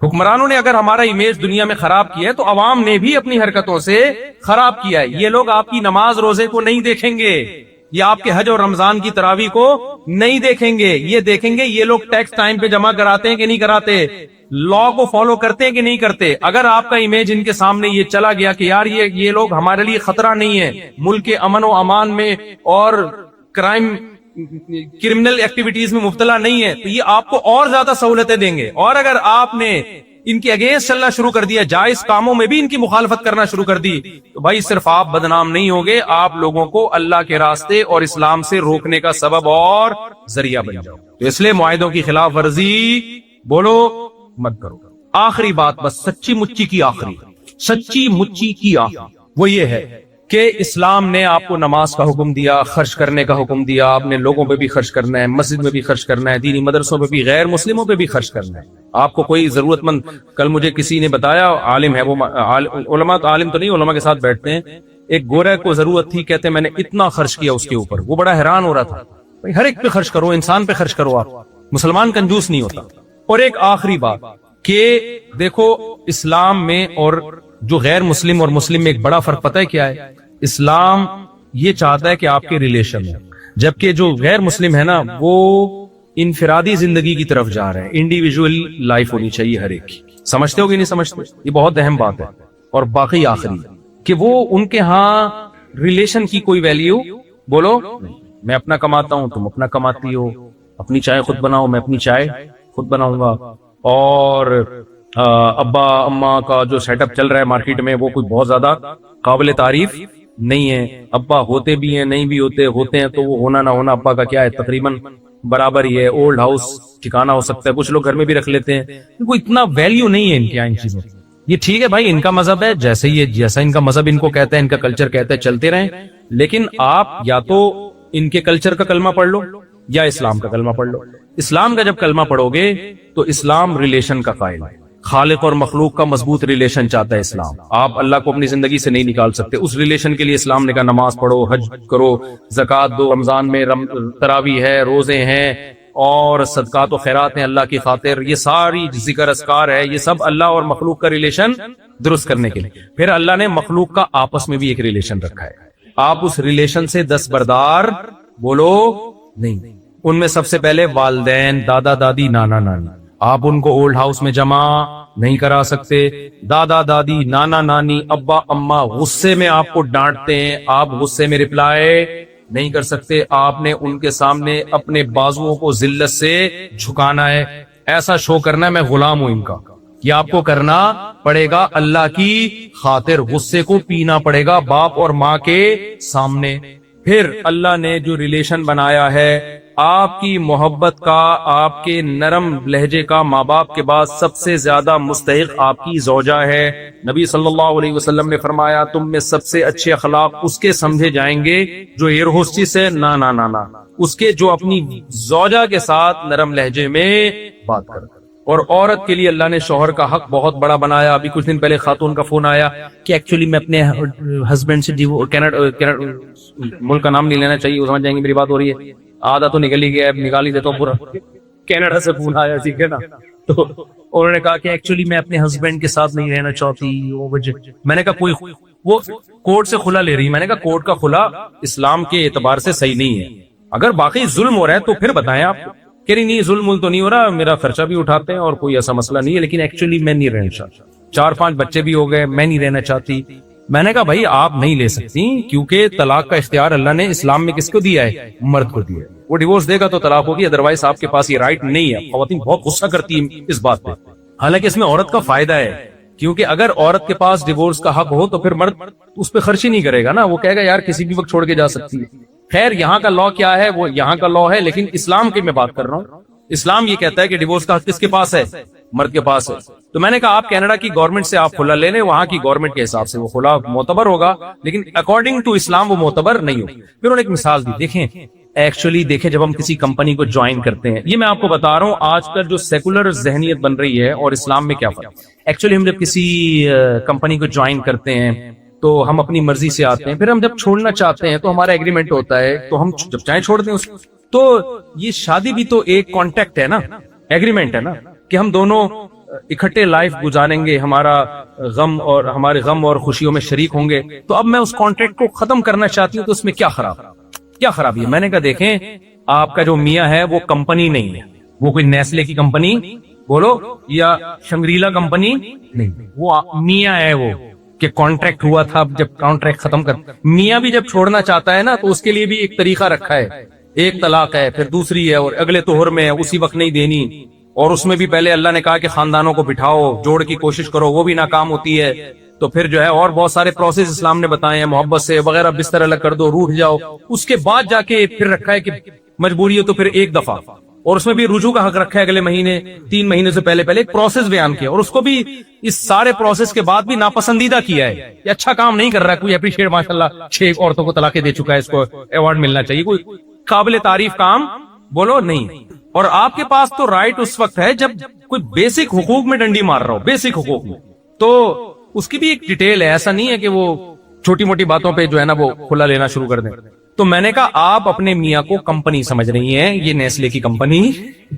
Speaker 1: حکمرانوں نے اگر ہمارا امیج دنیا میں خراب کیا ہے تو عوام نے بھی اپنی حرکتوں سے خراب کیا ہے۔ یہ لوگ آپ کی نماز روزے کو نہیں دیکھیں گے، یہ آپ کے حج اور رمضان کی تراویح کو نہیں دیکھیں گے، یہ دیکھیں گے یہ لوگ ٹیکس ٹائم پہ جمع کراتے ہیں کہ نہیں کراتے، لا کو فالو کرتے ہیں کہ نہیں کرتے۔ اگر آپ کا امیج ان کے سامنے یہ چلا گیا کہ یار یہ لوگ ہمارے لیے خطرہ نہیں ہے، ملک کے امن و امان میں اور کرمنل ایکٹیویٹیز میں مبتلا نہیں ہے، تو یہ آپ کو اور زیادہ سہولتیں دیں گے۔ اور اگر آپ نے ان کے اگینسٹ چلنا شروع کر دیا، جائز کاموں میں بھی ان کی مخالفت کرنا شروع کر دی، تو بھائی صرف آپ بدنام نہیں ہوگے، آپ لوگوں کو اللہ کے راستے اور اسلام سے روکنے کا سبب اور ذریعہ بن جاؤ۔ تو اس لیے معاہدوں کی خلاف ورزی بولو مت کرو۔ آخری بات، بس سچی مچی کی آخری وہ یہ ہے کہ اسلام نے آپ کو نماز کا حکم دیا، خرچ کرنے کا حکم دیا، آپ نے لوگوں پہ بھی خرچ کرنا ہے، مسجد میں بھی خرچ کرنا ہے، دینی مدرسوں پہ بھی، غیر مسلموں پہ بھی خرچ کرنا ہے۔ آپ کو کوئی ضرورت مند، کل مجھے کسی نے بتایا، عالم ہے وہ، علماء تو عالم تو نہیں، علماء کے ساتھ بیٹھتے ہیں، ایک گورے کو ضرورت تھی، کہتے ہیں میں نے اتنا خرچ کیا اس کے اوپر، وہ بڑا حیران ہو رہا تھا۔ بھائی ہر ایک پہ خرچ کرو، انسان پہ خرچ کرو، آپ مسلمان کنجوس نہیں ہوتا۔ اور ایک آخری بات کہ دیکھو اسلام میں اور جو غیر مسلم اور مسلم میں ایک بڑا فرق پتہ ہے کیا ہے؟ اسلام یہ چاہتا ہے کہ آپ کے ریلیشن ہیں، جبکہ جو غیر مسلم ہے نا وہ انفرادی زندگی کی طرف جا رہے ہیں، انڈیویجول لائف ہونی چاہیے ہر ایک کی۔ سمجھتے ہو کہ نہیں سمجھتے؟ یہ بہت اہم بات ہے۔ اور باقی آخری کہ وہ ان کے ہاں ریلیشن کی کوئی ویلیو بولو، میں اپنا کماتا ہوں تم اپنا کماتی ہو، اپنی چائے خود بناؤ میں اپنی چائے خود بناؤں گا، اور ابا اما کا جو سیٹ اپ چل رہا ہے مارکیٹ میں وہ کوئی بہت زیادہ قابل تعریف نہیں ہے۔ ابا ہوتے بھی ہیں، نہیں بھی ہوتے ہیں تو وہ ہونا نہ ہونا ابا کا کیا ہے، تقریباً برابر ہی ہے، اولڈ ہاؤس ٹھکانا ہو سکتا ہے، کچھ لوگ گھر میں بھی رکھ لیتے ہیں، کوئی اتنا ویلیو نہیں ہے ان کے ان چیزوں۔ یہ ٹھیک ہے بھائی، ان کا مذہب ہے، جیسا ان کا مذہب ان کو کہتا ہے، ان کا کلچر کہتا ہے، چلتے رہیں، لیکن آپ یا تو ان کے کلچر کا کلمہ پڑھ لو یا اسلام کا کلمہ پڑھ لو۔ اسلام کا جب کلمہ پڑھو گے تو اسلام ریلیشن کا قائل ہے، خالق اور مخلوق کا مضبوط ریلیشن چاہتا ہے اسلام. آپ اللہ کو اپنی زندگی سے نہیں نکال سکتے. اس ریلیشن کے لیے اسلام نے کہا نماز پڑھو، حج کرو، زکوٰۃ دو، رمضان میں تراویح ہے، روزے ہیں اور صدقات و خیرات ہیں اللہ کی خاطر. یہ ساری ذکر اذکار ہے، یہ سب اللہ اور مخلوق کا ریلیشن درست کرنے کے لیے. پھر اللہ نے مخلوق کا آپس میں بھی ایک ریلیشن رکھا ہے. آپ اس ریلیشن سے دستبردار بولو نہیں. ان میں سب سے پہلے والدین، دادا دادی، نانا نانی. آپ ان کو اولڈ ہاؤس میں جمع نہیں کرا سکتے. دادا دادی، نانا نانی، ابا اما غصے میں آپ کو ڈانٹتے ہیں، آپ غصے میں رپلائی نہیں کر سکتے. آپ نے ان کے سامنے اپنے بازوؤں کو ذلت سے جھکانا ہے، ایسا شو کرنا ہے میں غلام ہوں ان کا. یہ آپ کو کرنا پڑے گا اللہ کی خاطر. غصے کو پینا پڑے گا باپ اور ماں کے سامنے. پھر اللہ نے جو ریلیشن بنایا ہے آپ کی محبت کا، آپ کے نرم لہجے کا، ماں باپ کے بعد سب سے زیادہ مستحق آپ کی زوجہ ہے. نبی صلی اللہ علیہ وسلم نے فرمایا تم میں سب سے اچھے اخلاق اس کے سمجھے جائیں گے جو ایئر ہوسٹس ہے، نا اس کے جو اپنی زوجہ کے ساتھ نرم لہجے میں بات کرتا. اور عورت کے لیے اللہ نے شوہر کا حق بہت بڑا بنایا. ابھی کچھ دن پہلے خاتون کا فون آیا کہ ایکچولی میں اپنے ہسبینڈ سے ملک کا نام نہیں لینا چاہیے، وہ سمجھ جائیں گے میری بات ہو رہی ہے. آدھا تو نکل ہی گیا، نکال ہی دیتا ہوں پورا. کینیڈا سے فون آیا، ٹھیک ہے نا. تو انہوں نے کہا کہ ایکچولی میں اپنے ہسبینڈ کے ساتھ نہیں رہنا چاہتی. میں نے کہا کوئی وہ کورٹ سے خلا لے رہی. میں نے کہا کورٹ کا خلا اسلام کے اعتبار سے صحیح نہیں ہے. اگر باقی ظلم ہو رہا ہے تو پھر بتائیں آپ. کہ نہیں ظلم تو نہیں ہو رہا، میرا خرچہ بھی اٹھاتے ہیں اور کوئی ایسا مسئلہ نہیں ہے، لیکن ایکچولی میں نہیں رہنا چاہتا. 4-5 بچے بھی ہو گئے، میں نہیں رہنا چاہتی. میں نے کہا بھائی آپ نہیں لے سکتی کیونکہ طلاق کا اختیار اللہ نے اسلام میں کس کو دیا ہے؟ مرد کو دیا ہے. وہ ڈیورس دے گا تو طلاق ہوگی، ادروائز آپ کے پاس یہ رائٹ نہیں ہے. خواتین بہت غصہ کرتی ہیں اس بات پہ، حالانکہ اس میں عورت کا فائدہ ہے. کیونکہ اگر عورت کے پاس ڈیورس کا حق ہو تو پھر مرد اس پہ خرچ ہی نہیں کرے گا نا. وہ کہے گا یار کسی بھی وقت چھوڑ کے جا سکتی ہے. خیر یہاں کا لا کیا ہے؟ وہ یہاں کا لا ہے، لیکن اسلام کی میں بات کر رہا ہوں. اسلام یہ کہتا ہے کہ ڈیورس کا حق کس کے پاس ہے؟ مرد کے پاس ہے. تو میں نے کہا آپ کینیڈا کی گورنمنٹ سے آپ خلا لے لیں، وہاں کی گورنمنٹ کے حساب سے وہ خلا معتبر ہوگا، لیکن اکارڈنگ ٹو اسلام وہ معتبر نہیں ہوگا. پھر انہوں نے ایک مثال دی. دیکھیں جب ہم کسی کمپنی کو جوائن کرتے ہیں، یہ میں آپ کو بتا رہا ہوں آج کل جو سیکولر ذہنیت بن رہی ہے اور اسلام میں کیا فرق. ایکچولی ہم جب کسی کمپنی کو جوائن کرتے ہیں تو ہم اپنی مرضی سے آتے ہیں، پھر ہم جب چھوڑنا چاہتے ہیں تو ہمارا ایگریمنٹ ہوتا ہے، تو ہم جب چاہیں چھوڑ دیں اس کو. تو یہ شادی بھی تو ایک کانٹیکٹ ہے نا، ایگریمنٹ ہے نا، کہ ہم دونوں اکٹھے لائف گزاریں گے، ہمارے غم اور خوشیوں میں شریک ہوں گے. تو اب میں اس کانٹریکٹ کو ختم کرنا چاہتی ہوں تو اس میں کیا خرابی ہے؟ میں نے کہا دیکھیں آپ کا جو میاں ہے وہ کمپنی نہیں ہے، وہ کوئی نیسلے کی کمپنی بولو یا شنگریلا کمپنی نہیں، وہ میاں ہے. وہ کہ کانٹریکٹ ہوا تھا، جب کانٹریکٹ ختم کر میاں بھی جب چھوڑنا چاہتا ہے نا تو اس کے لیے بھی ایک طریقہ رکھا ہے. ایک طلاق ہے، پھر دوسری ہے، اور اگلے طہر میں ہے، اسی وقت نہیں دینی. اور اس میں بھی پہلے اللہ نے کہا کہ خاندانوں کو بٹھاؤ، جوڑ کی کوشش کرو، وہ بھی ناکام ہوتی ہے. تو پھر جو ہے اور بہت سارے پروسیس اسلام نے بتائے ہیں، محبت سے وغیرہ، بستر الگ کر دو، روٹھ جاؤ. اس کے بعد جا کے پھر رکھا ہے کہ مجبوری ہے تو پھر ایک دفعہ، اور اس میں بھی رجوع کا حق رکھا ہے اگلے مہینے، 3 مہینے سے پہلے ایک پروسیس بیان کیا. اور اس کو بھی اس سارے پروسیس کے بعد بھی ناپسندیدہ کیا ہے. یہ اچھا کام نہیں کر رہا ہے، کوئی اپریشیٹ ماشاءاللہ 6 عورتوں کو طلاقیں دے چکا ہے، اس کو ایوارڈ ملنا چاہیے. کوئی قابل تعریف کام بولو نہیں. اور آپ کے پاس تو رائٹ اس وقت ہے جب کوئی بیسک حقوق میں ڈنڈی مار رہا ہو، بیسک حقوق میں، تو اس کی بھی ایک ڈیٹیل ہے. ایسا نہیں ہے کہ وہ چھوٹی موٹی باتوں پہ جو ہے نا وہ کھلا لینا شروع کر دیں. تو میں نے کہا آپ اپنے میاں کو کمپنی سمجھ رہی ہیں، یہ نیسلے کی کمپنی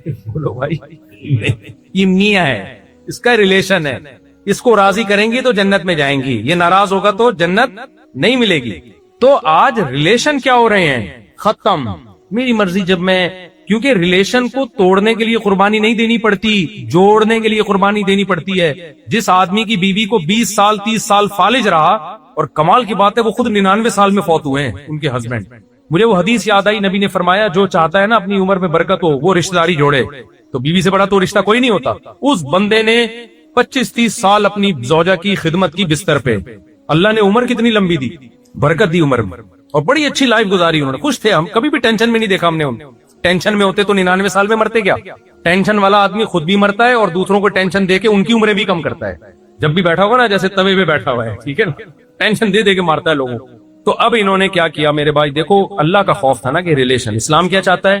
Speaker 1: بولو بھائی، یہ میاں ہے، اس کا ریلیشن ہے. اس کو راضی کریں گی تو جنت میں جائیں گی، یہ ناراض ہوگا تو جنت نہیں ملے گی. تو آج ریلیشن کیا ہو رہے ہیں؟ ختم. میری مرضی. جب میں کیونکہ ریلیشن کو توڑنے کے لیے قربانی نہیں دینی پڑتی، جوڑنے کے لیے قربانی دینی پڑتی ہے. جس آدمی کی بیوی کو 20 سال 30 سال فالج رہا، اور کمال کی بات ہے وہ خود 99 سال میں فوت ہوئے ہیں ان کے ہسبینڈ. مجھے وہ حدیث یاد آئی، نبی نے فرمایا جو چاہتا ہے نا اپنی عمر میں برکت ہو وہ رشتہ داری جوڑے. تو بیوی سے بڑا تو رشتہ کوئی نہیں ہوتا. اس بندے نے 25-30 سال اپنی زوجہ کی خدمت کی بستر پہ. اللہ نے عمر کتنی لمبی دی، برکت دی عمر میں، اور بڑی اچھی لائف گزاری انہوں نے. خوش تھے، ہم کبھی بھی ٹینشن میں نہیں دیکھا ہم نے. ٹینشن میں ہوتے تو 99 سال میں مرتے کیا؟ ٹینشن والا آدمی خود بھی مرتا ہے اور دوسروں کو ٹینشن دے کے ان کی عمریں بھی کم کرتا ہے. جب بھی بیٹھا ہوگا نا جیسے توے پہ بیٹھا ہوا ہے، ٹھیک ہے نا، ٹینشن دے کے مارتا ہے لوگوں. تو اب انہوں نے کیا کیا میرے بھائی؟ دیکھو اللہ کا خوف تھا نا کہ ریلیشن. اسلام کیا چاہتا ہے؟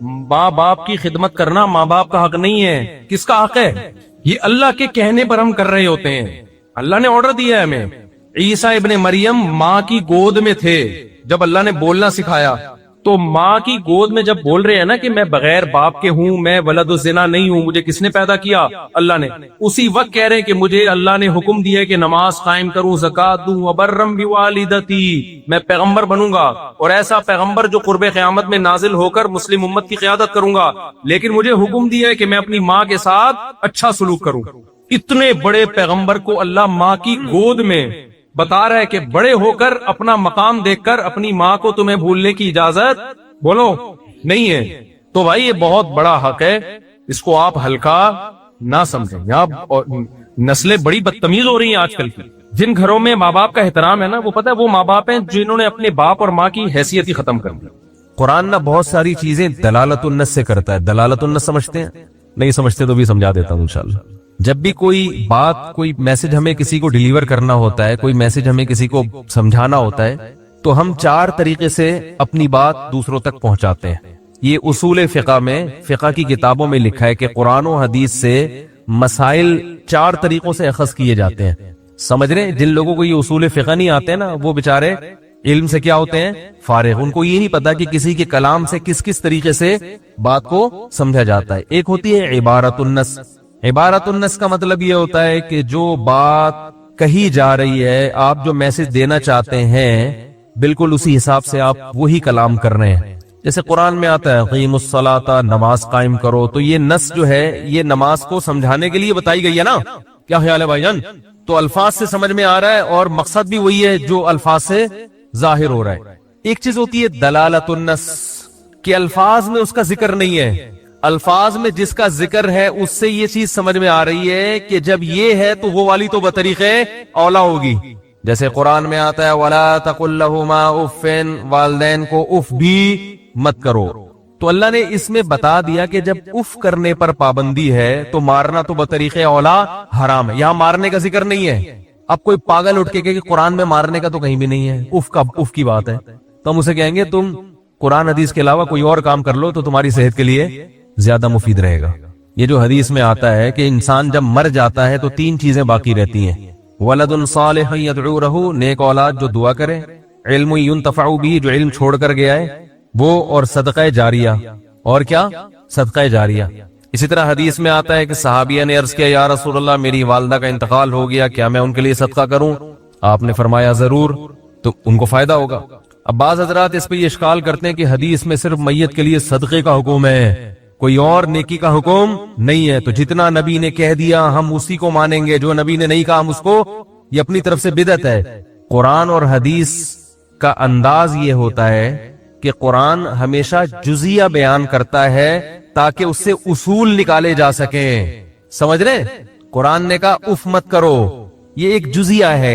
Speaker 1: ماں باپ کی خدمت کرنا ماں باپ کا حق نہیں ہے. کس کا حق ہے؟ یہ اللہ کے کہنے پر ہم کر رہے ہوتے ہیں. اللہ نے آرڈر دیا ہے ہمیں. عیسیٰ ابن مریم ماں کی گود میں تھے جب اللہ نے بولنا سکھایا. تو ماں کی گود میں جب بول رہے ہیں نا کہ میں بغیر باپ کے ہوں, میں ولد الزنا نہیں ہوں, مجھے کس نے پیدا کیا؟ اللہ نے. اسی وقت کہہ رہے ہیں کہ مجھے اللہ نے حکم دیا ہے کہ نماز قائم کروں, زکات دوں, وبرم بوالدتی, میں پیغمبر بنوں گا, اور ایسا پیغمبر جو قرب قیامت میں نازل ہو کر مسلم امت کی قیادت کروں گا. لیکن مجھے حکم دیا ہے کہ میں اپنی ماں کے ساتھ اچھا سلوک کروں. اتنے بڑے پیغمبر کو اللہ ماں کی گود میں بتا رہا ہے کہ بڑے ہو کر اپنا مقام دیکھ کر اپنی ماں کو تمہیں بھولنے کی اجازت بولو نہیں ہے. تو بھائی یہ بہت بڑا حق ہے, اس کو آپ ہلکا نہ سمجھیں. یہاں نسلیں بڑی بدتمیز ہو رہی ہیں آج کل کی. جن گھروں میں ماں باپ کا احترام ہے نا, وہ پتہ ہے وہ ماں باپ ہیں جنہوں نے اپنے باپ اور ماں کی حیثیت ہی ختم کر دی. قرآن نہ بہت ساری چیزیں دلالت النس سے کرتا ہے. دلالت النس سمجھتے ہیں؟ نہیں سمجھتے تو بھی سمجھا دیتا ہوں انشاءاللہ. جب بھی کوئی بات, کوئی میسج ہمیں کسی کو ڈیلیور کرنا ہوتا ہے, کوئی میسج ہمیں کسی کو سمجھانا ہوتا ہے, تو ہم 4 طریقے سے اپنی بات دوسروں تک پہنچاتے ہیں. یہ اصول فقہ میں, فقہ کی کتابوں میں لکھا ہے کہ قرآن و حدیث سے مسائل 4 طریقوں سے اخذ کیے جاتے ہیں. سمجھ رہے ہیں؟ جن لوگوں کو یہ اصول فقہ نہیں آتے ہیں نا, وہ بیچارے علم سے کیا ہوتے ہیں؟ فارغ. ان کو یہ نہیں پتا کہ کسی کے کلام سے کس کس طریقے سے بات کو سمجھا جاتا ہے. ایک ہوتی ہے عبارت النس. عبارت النس کا مطلب یہ ہوتا ہے کہ جو بات کہی جا رہی ہے, آپ جو میسج دینا چاہتے ہیں, بالکل اسی حساب سے آپ وہی کلام کر رہے ہیں. جیسے قرآن میں آتا ہے قیم الصلاۃ, نماز قائم کرو, تو یہ نص جو ہے یہ نماز کو سمجھانے کے لیے بتائی گئی ہے نا. کیا خیال ہے بھائی جان؟ تو الفاظ سے سمجھ میں آ رہا ہے اور مقصد بھی وہی ہے جو الفاظ سے ظاہر ہو رہا ہے. ایک چیز ہوتی ہے دلالت النص, کہ الفاظ میں اس کا ذکر نہیں ہے, الفاظ میں جس کا ذکر ہے اس سے یہ چیز سمجھ میں آ رہی ہے کہ جب یہ ہے تو وہ والی تو بطریق اولا ہوگی. جیسے قرآن میں آتا ہے وَلَا تَقُلْ لَهُمَا اُفٍّ, والدین کو اف بھی مت کرو. تو اللہ نے اس میں بتا دیا کہ جب اف کرنے پر پابندی ہے تو مارنا تو بطریق اولا حرام ہے. یہاں مارنے کا ذکر نہیں ہے. اب کوئی پاگل اٹھ کے کہ قرآن میں مارنے کا تو کہیں بھی نہیں ہے, اف کی بات ہے, تو ہم اسے کہیں گے تم قرآن حدیث کے علاوہ کوئی اور کام کر لو تو تمہاری صحت کے لیے زیادہ مفید رہے گا. یہ جو حدیث میں آتا ہے کہ انسان جب مر جاتا ہے تو 3 چیزیں باقی رہتی ہیں. ولد صالح یدعو لہ, نیک اولاد جو دعا کرے, علم ینتفع بہ, جو علم چھوڑ کر گیا ہے وہ, اور صدقہ جاریہ. اور کیا؟ صدقہ جاریہ. اسی طرح حدیث میں آتا ہے کہ صحابیہ نے عرض کیا یا رسول اللہ میری والدہ کا انتقال ہو گیا, کیا میں ان کے لیے صدقہ کروں؟ آپ نے فرمایا ضرور, تو ان کو فائدہ ہوگا. اب بعض حضرات اس پہ یہ اشکال کرتے ہیں کہ حدیث میں صرف میت کے لیے صدقے کا حکم ہے, کوئی اور نیکی کا حکم نہیں ہے. تو جتنا نبی نے کہہ دیا ہم اسی کو مانیں گے, جو نبی نے نہیں کہا ہم اس کو, یہ اپنی طرف سے بدعت ہے. قرآن اور حدیث کا انداز یہ ہوتا ہے کہ قرآن ہمیشہ جزیہ بیان کرتا ہے تاکہ اس سے اصول نکالے جا سکیں. سمجھ رہے؟ قرآن نے کہا اف مت کرو, یہ ایک جزیہ ہے,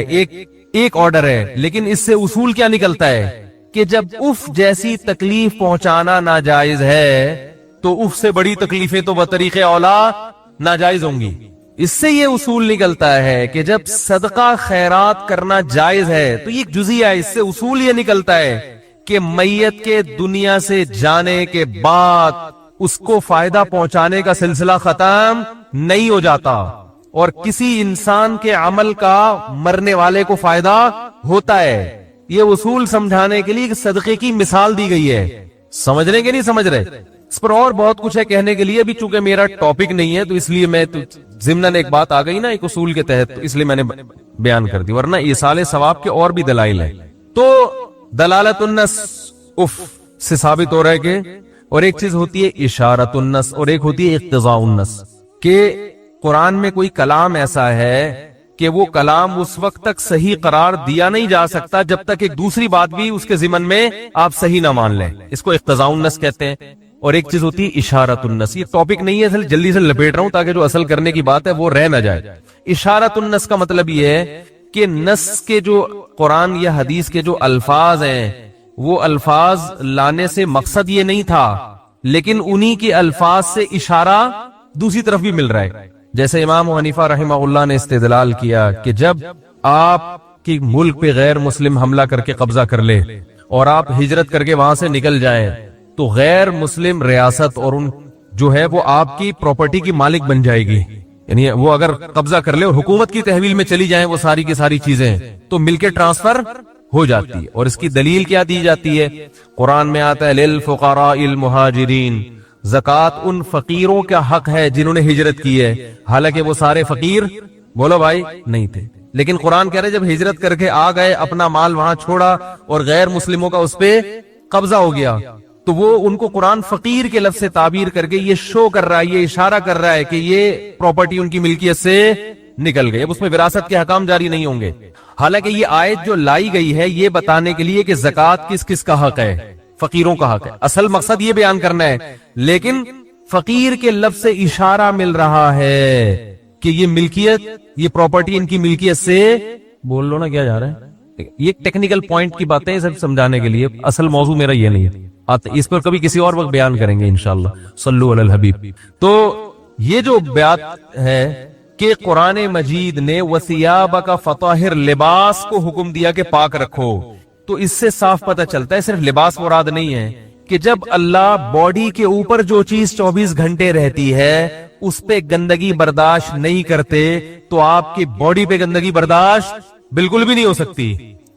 Speaker 1: ایک آرڈر ہے, لیکن اس سے اصول کیا نکلتا ہے کہ جب اف جیسی تکلیف پہنچانا ناجائز ہے تو اف سے بڑی تکلیفیں تو بطریق اولا ناجائز ہوں گی. اس سے یہ اصول نکلتا ہے کہ جب صدقہ خیرات کرنا جائز ہے تو یہ ایک جزیہ ہے, اس سے اصول یہ نکلتا ہے کہ میت کے دنیا سے جانے کے بعد اس کو فائدہ پہنچانے کا سلسلہ ختم نہیں ہو جاتا, اور کسی انسان کے عمل کا مرنے والے کو فائدہ ہوتا ہے. یہ اصول سمجھانے کے لیے صدقے کی مثال دی گئی ہے. سمجھ رہے کہ نہیں سمجھ رہے؟ اس پر اور بہت کچھ ہے کہنے کے لیے, ابھی چونکہ میرا ٹاپک نہیں ہے تو اس لیے میں ضمناً ایک بات آ گئی نا ایک اصول کے تحت, تو اس لیے میں نے بیان کر دی, ورنہ ایصال ثواب کے اور بھی دلائل ہیں. تو دلالت النص اف سے ثابت ہو رہا ہے کہ, اور ایک چیز ہوتی ہے اشارت النص, اور ایک ہوتی ہے اقتضاء النص, کہ قرآن میں کوئی کلام ایسا ہے کہ وہ کلام اس وقت تک صحیح قرار دیا نہیں جا سکتا جب تک ایک دوسری بات بھی اس کے ضمن میں آپ صحیح نہ مان لیں. اس کو اقتضاء النص کہتے ہیں. اور ایک چیز ہوتی ہے اشارت النص. یہ ٹاپک نہیں ہے, جلدی سے لپیٹ رہا ہوں تاکہ جو اصل کرنے کی بات ہے وہ رہ نہ جائے. اشارت النص کا مطلب یہ ہے کہ نص کے جو قرآن یا حدیث کے جو الفاظ ہیں وہ الفاظ لانے سے مقصد یہ نہیں تھا, لیکن انہی کے الفاظ سے اشارہ دوسری طرف بھی مل رہا ہے. جیسے امام حنیفہ رحمہ اللہ نے استدلال کیا کہ جب آپ کی ملک پہ غیر مسلم حملہ کر کے قبضہ کر لے اور آپ ہجرت کر کے وہاں سے نکل جائیں تو غیر مسلم ریاست اور ان جو ہے وہ آپ کی پراپرٹی کی مالک بن جائے گی. یعنی وہ اگر قبضہ کر لے اور حکومت کی تحویل میں چلی جائیں وہ ساری کی ساری چیزیں تو مل کے ٹرانسفر ہو جاتی ہے. اور اس کی دلیل کیا دی جاتی ہے؟ قرآن میں آتا ہے للفقراء المہاجرین، زکوٰۃ ان فقیروں کا حق ہے جنہوں نے ہجرت کی ہے. حالانکہ وہ سارے فقیر بولو بھائی نہیں تھے، لیکن قرآن کہہ رہے جب ہجرت کر کے آ گئے، اپنا مال وہاں چھوڑا اور غیر مسلموں کا اس پہ قبضہ ہو گیا، تو وہ ان کو قرآن فقیر کے لفظ سے تعبیر کر کے یہ شو کر رہا ہے، یہ اشارہ کر رہا ہے کہ یہ پراپرٹی ان کی ملکیت سے نکل گئی، اب اس میں وراثت کے حکام جاری نہیں ہوں گے. حالانکہ یہ آیت جو لائی گئی ہے یہ بتانے کے لیے کہ زکوٰۃ کس کس کا حق ہے، فقیروں کا حق ہے. اصل مقصد یہ بیان کرنا ہے، لیکن فقیر کے لفظ سے اشارہ مل رہا ہے کہ یہ ملکیت، یہ پراپرٹی ان کی ملکیت سے، بول لو نا کیا جا رہا ہے. یہ ٹیکنیکل پوائنٹ کی باتیں ہیں صرف سمجھانے کے لیے، اصل موضوع میرا یہ نہیں ہے، اس پر کبھی کسی اور وقت بیان کریں گے انشاءاللہ. صلو علی الحبیب. تو یہ جو بیات ہے کہ قرآن مجید نے وَثِيَابَكَ فَطَهِّرْ لباس کو حکم دیا کہ پاک رکھو، تو اس سے صاف پتہ چلتا ہے صرف لباس مراد نہیں ہے کہ جب اللہ باڈی کے اوپر جو چیز 24 گھنٹے رہتی ہے اس پہ گندگی برداشت نہیں کرتے تو آپ کی باڈی پہ گندگی برداشت بالکل بھی نہیں ہو سکتی.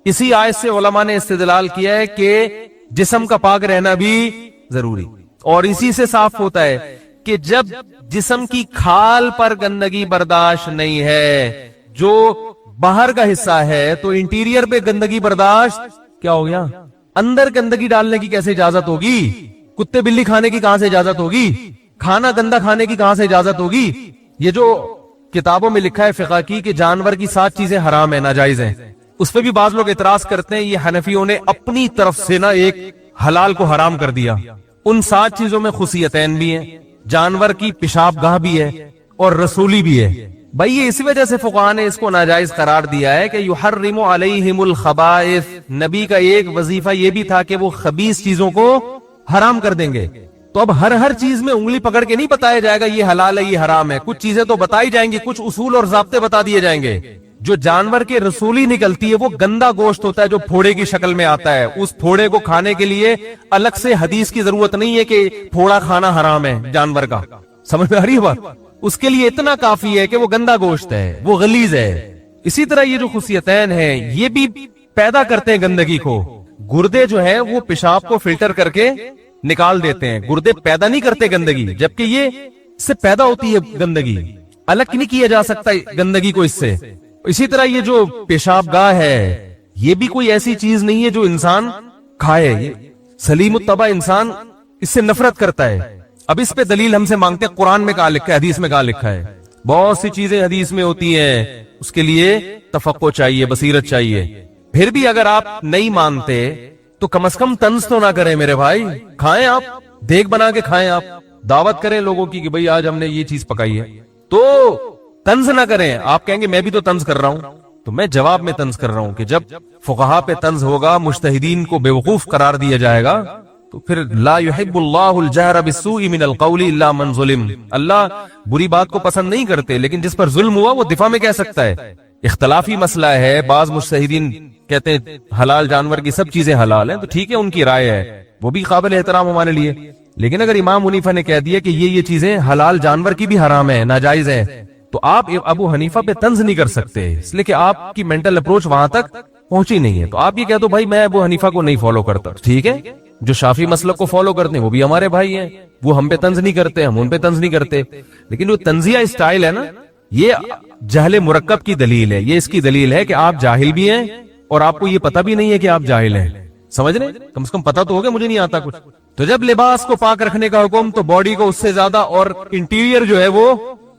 Speaker 1: اسی آیت سے علماء نے استدلال کیا ہے کہ جسم کا پاک رہنا بھی ضروری، اور اسی سے صاف ہوتا ہے کہ جب جسم کی کھال پر گندگی برداشت نہیں ہے، جو باہر کا حصہ ہے، تو انٹیریئر پہ گندگی برداشت کیا ہو گیا؟ اندر گندگی ڈالنے کی کیسے اجازت ہوگی؟ کتے بلی کھانے کی کہاں سے اجازت ہوگی؟ کھانا گندا کھانے کی کہاں سے اجازت ہوگی؟ یہ جو کتابوں میں لکھا ہے فقہ کی کہ جانور کی 7 چیزیں حرام ہیں، ناجائز ہیں، اس پہ بھی بعض لوگ اعتراض کرتے ہیں یہ حنفیوں نے اپنی طرف سے نا ایک حلال کو حرام کر دیا. ان 7 چیزوں میں خصیتین بھی ہیں، جانور کی پیشاب گاہ بھی ہے اور رسولی بھی ہے. بھائی یہ اسی وجہ سے فقہاء نے اس کو ناجائز قرار دیا ہے کہ یحرم علیہم الخبائث. نبی کا ایک وظیفہ یہ بھی تھا کہ وہ خبیث چیزوں کو حرام کر دیں گے. تو اب ہر چیز میں انگلی پکڑ کے نہیں بتایا جائے گا یہ حلال ہے یہ حرام ہے، کچھ چیزیں تو بتائی جائیں گی، کچھ اصول اور ضابطے بتا دیے جائیں گے. جو جانور کے رسولی نکلتی ہے وہ گندا گوشت ہوتا ہے جو پھوڑے کی شکل میں آتا ہے. اس پھوڑے کو کھانے کے لیے الگ سے حدیث کی ضرورت نہیں ہے کہ پھوڑا کھانا حرام ہے جانور کا. سمجھ میں آ رہی ہے بات؟ اس کے لیے اتنا کافی ہے کہ وہ گندا گوشت ہے، وہ غلیظ ہے. اسی طرح یہ جو خصیتین ہیں یہ بھی پیدا کرتے ہیں گندگی کو. گردے جو ہیں وہ پیشاب کو فلٹر کر کے نکال دیتے ہیں، گردے پیدا نہیں کرتے گندگی، جبکہ یہ اس سے پیدا ہوتی ہے گندگی. الگ نہیں کیا جا سکتا گندگی کو اس سے. اسی طرح یہ جو پیشاب گاہ ہے یہ بھی کوئی ایسی چیز نہیں ہے جو انسان کھائے. سلیم الطبع انسان اس سے نفرت کرتا ہے. اب اس پہ دلیل ہم سے مانگتے ہیں قرآن میں کہاں لکھا ہے، حدیث میں کہاں لکھا ہے. بہت سی چیزیں حدیث میں ہوتی ہیں، اس کے لیے تفقہ چاہیے، بصیرت چاہیے. پھر بھی اگر آپ نہیں مانتے تو کم از کم طنز تو نہ کریں میرے بھائی. کھائیں، آپ دیگ بنا کے کھائیں، آپ دعوت کریں لوگوں کی کہ بھئی آج ہم نے یہ چیز پکائی ہے، تو طنز نہ کریں. آپ کہیں گے میں بھی تو طنز کر رہا ہوں، تو میں جواب میں طنز کر رہا ہوں کہ جب فقہا پہ طنز ہوگا، مجتہدین کو بیوقوف قرار دیا جائے گا، تو پھر لا يحب اللہ الجہر بالسوء من القول الا من ظلم. اللہ بری بات کو پسند نہیں کرتے، لیکن جس پر ظلم ہوا وہ دفاع میں کہہ سکتا ہے. اختلافی مسئلہ ہے، بعض مجتہدین کہتے ہیں حلال جانور کی سب چیزیں حلال ہیں، تو ٹھیک ہے ان کی رائے ہے، وہ بھی قابل احترام ہمارے لیے. لیکن اگر امام حنیفہ نے کہہ دیا کہ یہ چیزیں حلال جانور کی بھی حرام ہے، ناجائز ہے، تو آپ ابو حنیفہ پہ طنز نہیں کر سکتے، اس لیے کہ آپ کی مینٹل اپروچ وہاں تک پہنچی نہیں ہے. تو آپ یہ کہہ دو بھائی میں ابو حنیفہ کو نہیں فالو کرتا، ٹھیک ہے. جو شافعی مسلک کو فالو کرتے ہیں وہ بھی ہمارے بھائی ہیں، وہ ہم پہ طنز نہیں کرتے، ہم ان پہ طنز نہیں کرتے. لیکن جو طنزیہ اسٹائل ہے نا، یہ جہل مرکب کی دلیل ہے. یہ اس کی دلیل ہے کہ آپ جاہل بھی ہیں اور آپ کو یہ پتہ بھی نہیں ہے کہ آپ جاہل ہیں. سمجھ رہے؟ کم سے کم پتہ تو ہوگا مجھے نہیں آتا کچھ. تو جب لباس کو پاک رکھنے کا حکم تو باڈی کو اس سے زیادہ اور انٹیریئر جو ہے وہ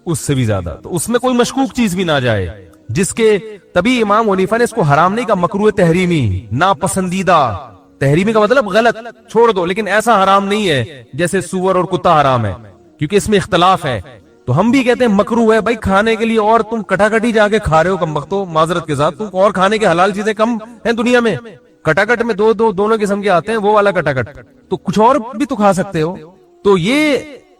Speaker 1: اس سے بھی زیادہ، تو اس میں کوئی مشکوک چیز بھی نہ جائے، جس کے تبھی امام حنیفہ نے اس کو حرام نہیں کہا، مکروہ تحریمی، ناپسندیدہ. تحریمی کا مطلب غلط، چھوڑ دو، لیکن ایسا حرام نہیں ہے جیسے سور اور کتا حرام ہے، کیونکہ اس میں اختلاف ہے. تو ہم بھی کہتے ہیں مکروہ ہے بھائی کھانے کے لیے، اور تم کٹاکٹی جا کے کھا رہے ہو، کم وقتوں معذرت کے ساتھ، تم اور کھانے کے حلال چیزیں کم ہیں دنیا میں. کٹاکٹ میں دونوں قسم کے آتے ہیں، وہ والا کٹاکٹ، تو کچھ اور بھی تو کھا سکتے ہو. تو یہ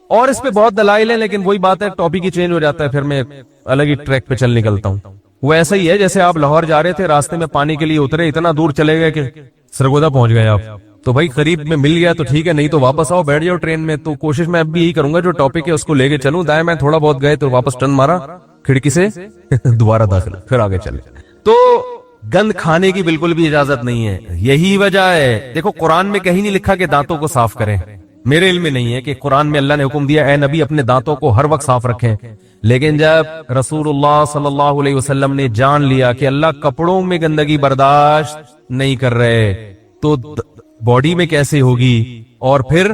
Speaker 1: اور اس پہ بہت دلائل ہیں، لیکن وہی بات ہے ٹاپک ہی چینج ہو جاتا ہے، پھر میں الگ ہی ٹریک پہ چل نکلتا ہوں. وہ ایسا ہی ہے جیسے آپ لاہور جا رہے تھے، راستے میں پانی کے لیے اترے، اتنا دور چلے گئے کہ سرگودا پہنچ گئے آپ. تو بھائی قریب میں مل گیا تو ٹھیک ہے, نہیں تو واپس آؤ, بیٹھ جاؤ ٹرین میں. تو کوشش میں اب بھی یہی کروں گا, جو ٹاپک ہے اس کو لے کے چلوں. دائیں میں تھوڑا بہت گئے تو واپس ٹرن مارا کھڑکی سے دوبارہ داخل, پھر آگے چلے. تو گند کھانے کی بالکل بھی اجازت نہیں ہے. یہی وجہ ہے, دیکھو قرآن میں کہیں نہیں لکھا کہ دانتوں کو صاف کریں. میرے علم میں نہیں ہے کہ قرآن میں اللہ نے حکم دیا اے نبی اپنے دانتوں کو ہر وقت صاف رکھیں. لیکن جب رسول اللہ صلی اللہ علیہ وسلم نے جان لیا کہ اللہ کپڑوں میں گندگی برداشت نہیں کر رہے تو باڈی میں کیسے ہوگی, اور پھر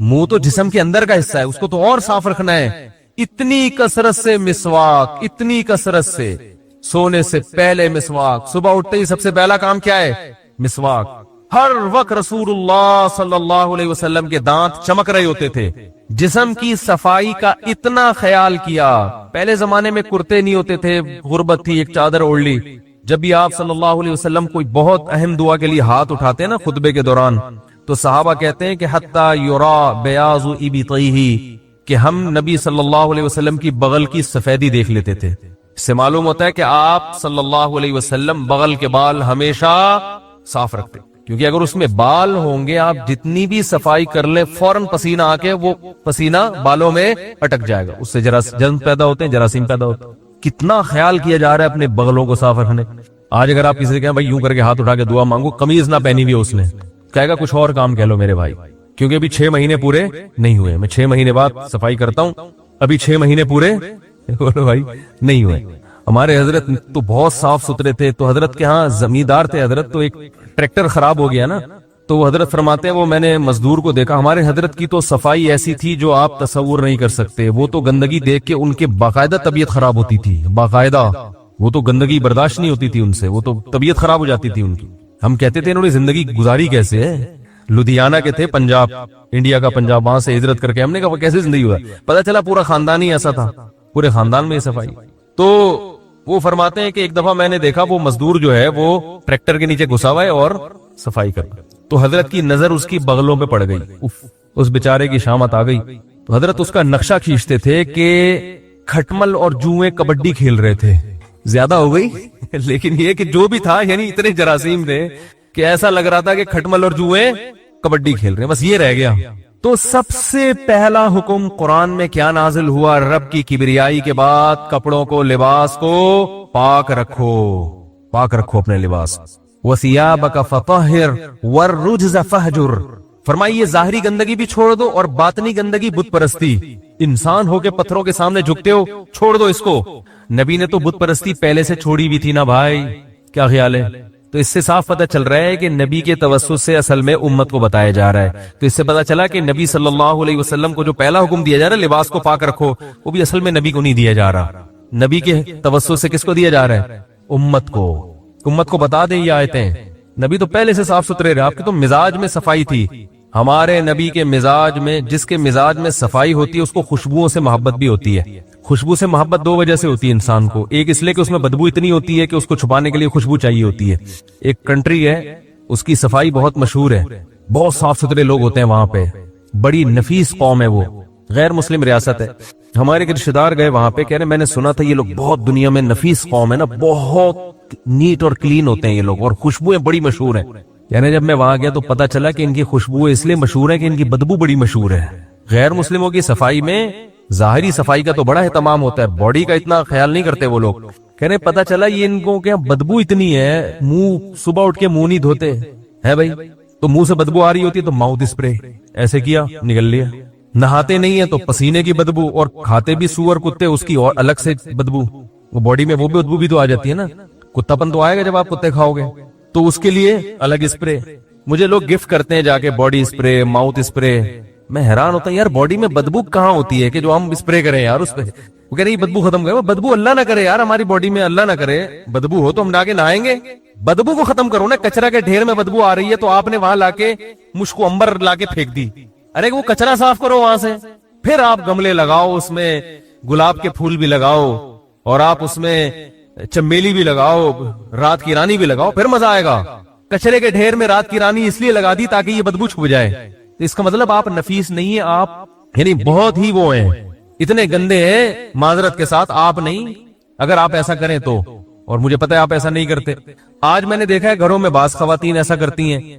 Speaker 1: منہ تو جسم کے اندر کا حصہ ہے, اس کو تو اور صاف رکھنا ہے. اتنی کثرت سے مسواک, اتنی کثرت سے, سونے سے پہلے مسواک, صبح اٹھتے ہی سب سے پہلا کام کیا ہے, مسواک. ہر وقت رسول اللہ صلی اللہ علیہ وسلم کے دانت چمک رہے ہوتے تھے. جسم کی صفائی کا اتنا خیال کیا. پہلے زمانے میں کرتے نہیں ہوتے تھے, غربت تھی, ایک چادر اوڑھ لی. جب بھی آپ صلی اللہ علیہ وسلم کوئی بہت اہم دعا کے لیے ہاتھ اٹھاتے ہیں نا خطبے کے دوران, تو صحابہ کہتے ہیں کہ حتی یرا بیاض ابطیہ, کہ ہم نبی صلی اللہ علیہ وسلم کی بغل کی سفیدی دیکھ لیتے تھے. اس سے معلوم ہوتا ہے کہ آپ صلی اللہ علیہ وسلم بغل کے بال ہمیشہ صاف رکھتے, کیونکہ اگر اس میں بال ہوں گے آپ جتنی بھی صفائی کر لیں فوراً پسینہ آ کے وہ پسینہ بالوں میں اٹک جائے گا, اس سے جرم پیدا ہوتے ہیں, جراثیم پیدا ہوتے ہیں. کتنا خیال کیا جا رہا ہے اپنے بغلوں کو صاف رکھنے. آج اگر آپ کسی سے کہیں بھائی یوں کر کے ہاتھ اٹھا کے دعا مانگو, قمیض نہ پہنی ہوئی اس نے, کہے گا کچھ اور کام کہہ لو میرے بھائی, کیونکہ ابھی 6 مہینے پورے نہیں ہوئے. میں 6 مہینے بعد صفائی کرتا ہوں, ابھی 6 مہینے پورے بولو بھائی نہیں ہوئے. ہمارے حضرت تو بہت صاف ستھرے تھے, تو حضرت کے ہاں زمیندار تھے حضرت, تو ایک ٹریکٹر خراب ہو گیا نا, تو وہ حضرت فرماتے ہیں وہ میں نے مزدور کو دیکھا, ہمارے حضرت کی تو صفائی ایسی تھی جو آپ تصور نہیں کر سکتے. وہ تو گندگی دیکھ کے ان کے باقاعدہ طبیعت خراب ہوتی تھی, باقاعدہ. وہ تو گندگی برداشت نہیں ہوتی تھی ان سے, وہ تو طبیعت خراب ہو جاتی تھی ان کی. ہم کہتے تھے انہوں نے زندگی گزاری کیسے ہے. لدھیانہ کے تھے, پنجاب, انڈیا کا پنجاب, وہاں سے ہجرت کر کے. ہم نے کہا وہ کیسے زندگی ہوا, پتا چلا پورا خاندان ہی ایسا تھا, پورے خاندان میں صفائی. تو وہ فرماتے ہیں کہ ایک دفعہ میں نے دیکھا وہ مزدور جو ہے وہ ٹریکٹر کے نیچے گھسا ہوا ہے اور صفائی کر رہا ہے. تو حضرت کی نظر اس کی بغلوں پہ پڑ گئی, اس بیچارے کی شامت آ گئی. تو حضرت اس کا نقشہ کھینچتے تھے کہ کھٹمل اور جوئیں کبڈی کھیل رہے تھے. زیادہ ہو گئی لیکن یہ کہ جو بھی تھا یعنی اتنے جراثیم تھے کہ ایسا لگ رہا تھا کہ کھٹمل اور جوئیں کبڈی کھیل رہے ہیں, بس یہ رہ گیا. تو سب سے پہلا حکم قرآن میں کیا نازل ہوا, رب کی کبریائی کے بعد کپڑوں کو, لباس کو پاک رکھو, پاک رکھو اپنے لباس. وَثِيَابَكَ فَطَهِّرْ وَالرُّجْزَ فَهْجُرْ, فرمائیے ظاہری گندگی بھی چھوڑ دو اور باطنی گندگی بت پرستی. انسان ہو کے پتھروں کے سامنے جھکتے ہو, چھوڑ دو اس کو. نبی نے تو بت پرستی پہلے سے چھوڑی بھی تھی نا بھائی, کیا خیال ہے. تو اس سے صاف پتہ چل رہا ہے کہ نبی کے توسط سے اصل میں امت کو بتایا جا رہا ہے. تو اس سے پتہ چلا کہ نبی صلی اللہ علیہ وسلم کو جو پہلا حکم دیا جا رہا ہے لباس کو پاک رکھو, وہ بھی اصل میں نبی کو نہیں دیا جا رہا. نبی کے توسط سے کس کو دیا جا رہا ہے, امت کو. امت کو بتا دیں یہ آیتیں. نبی تو پہلے سے صاف ستھرے رہے, آپ کے تو مزاج میں صفائی تھی. ہمارے نبی کے مزاج میں, جس کے مزاج میں صفائی ہوتی ہے اس کو خوشبوؤں سے محبت بھی ہوتی ہے. خوشبو سے محبت 2 وجہ سے ہوتی ہے انسان کو. ایک اس لیے کہ اس میں بدبو اتنی ہوتی ہے کہ اس کو چھپانے کے لیے خوشبو چاہیے ہوتی ہے. ایک کنٹری ہے اس کی صفائی بہت مشہور ہے, بہت صاف ستھرے لوگ ہوتے ہیں وہاں پہ, بڑی نفیس قوم ہے وہ, غیر مسلم ریاست ہے. ہمارے کے رشتے دار گئے وہاں پہ, کہہ رہے میں نے سنا تھا یہ لوگ بہت دنیا میں نفیس قوم ہے نا, بہت نیٹ اور کلین ہوتے ہیں یہ لوگ, اور خوشبوئیں بڑی مشہور ہیں. یعنی جب میں وہاں گیا تو پتا چلا کہ ان کی خوشبوئیں اس لیے مشہور ہے کہ ان کی بدبو بڑی مشہور ہے. غیر مسلموں کی صفائی میں ظاہری صفائی کا تو بڑا اہتمام ہوتا ہے, باڈی کا اتنا خیال نہیں کرتے وہ لوگ. کہہ رہے پتا چلا یہ ان کو کیا بدبو اتنی ہے, منہ صبح اٹھ کے منہ نہیں دھوتے ہے بھائی, تو منہ سے بدبو آ رہی ہوتی ہے تو ماؤتھ اسپرے ایسے کیا نکل لیا. نہاتے نہیں ہے تو پسینے کی بدبو, اور کھاتے بھی سور کتے اس کی اور الگ سے بدبو, وہ باڈی میں وہ بھی بدبو بھی تو آ جاتی ہے نا. کتا پن تو آئے گا جب آپ کتے کھاؤ گے, تو اس کے لیے الگ اسپرے. مجھے لوگ گفٹ کرتے ہیں جا کے باڈی اسپرے, ماؤتھ اسپرے. میں حیران ہوتا ہوں یار باڈی میں بدبو کہاں ہوتی ہے کہ جو ہم اسپرے کریں یار اس پہ. وہ کہہ رہے بدبو ختم کرے, بدبو اللہ نہ کرے یار ہماری باڈی میں, اللہ نہ کرے بدبو ہو تو ہم لا کے نہائیں گے. بدبو کو ختم کرو نا, کچرا کے ڈھیر میں بدبو آ رہی ہے تو آپ نے وہاں لا کے مشک امبر لا کے پھینک دی. ارے وہ کچرا صاف کرو وہاں سے, پھر آپ گملے لگاؤ, اس میں گلاب کے پھول بھی لگاؤ, اور آپ اس میں چمیلی بھی لگاؤ, رات کی رانی بھی لگاؤ, پھر مزہ آئے گا. کچرے کے ڈھیر میں رات کی رانی اس لیے لگا دی تاکہ یہ بدبو چھپ جائے. اس کا مطلب آپ نفیس نہیں ہیں, آپ یعنی بہت ہی وہ ہیں, اتنے گندے ہیں معذرت کے ساتھ. آپ نہیں, اگر آپ ایسا کریں تو, اور مجھے پتا ہے آپ ایسا نہیں کرتے. آج میں نے دیکھا ہے گھروں میں بعض خواتین ایسا کرتی ہیں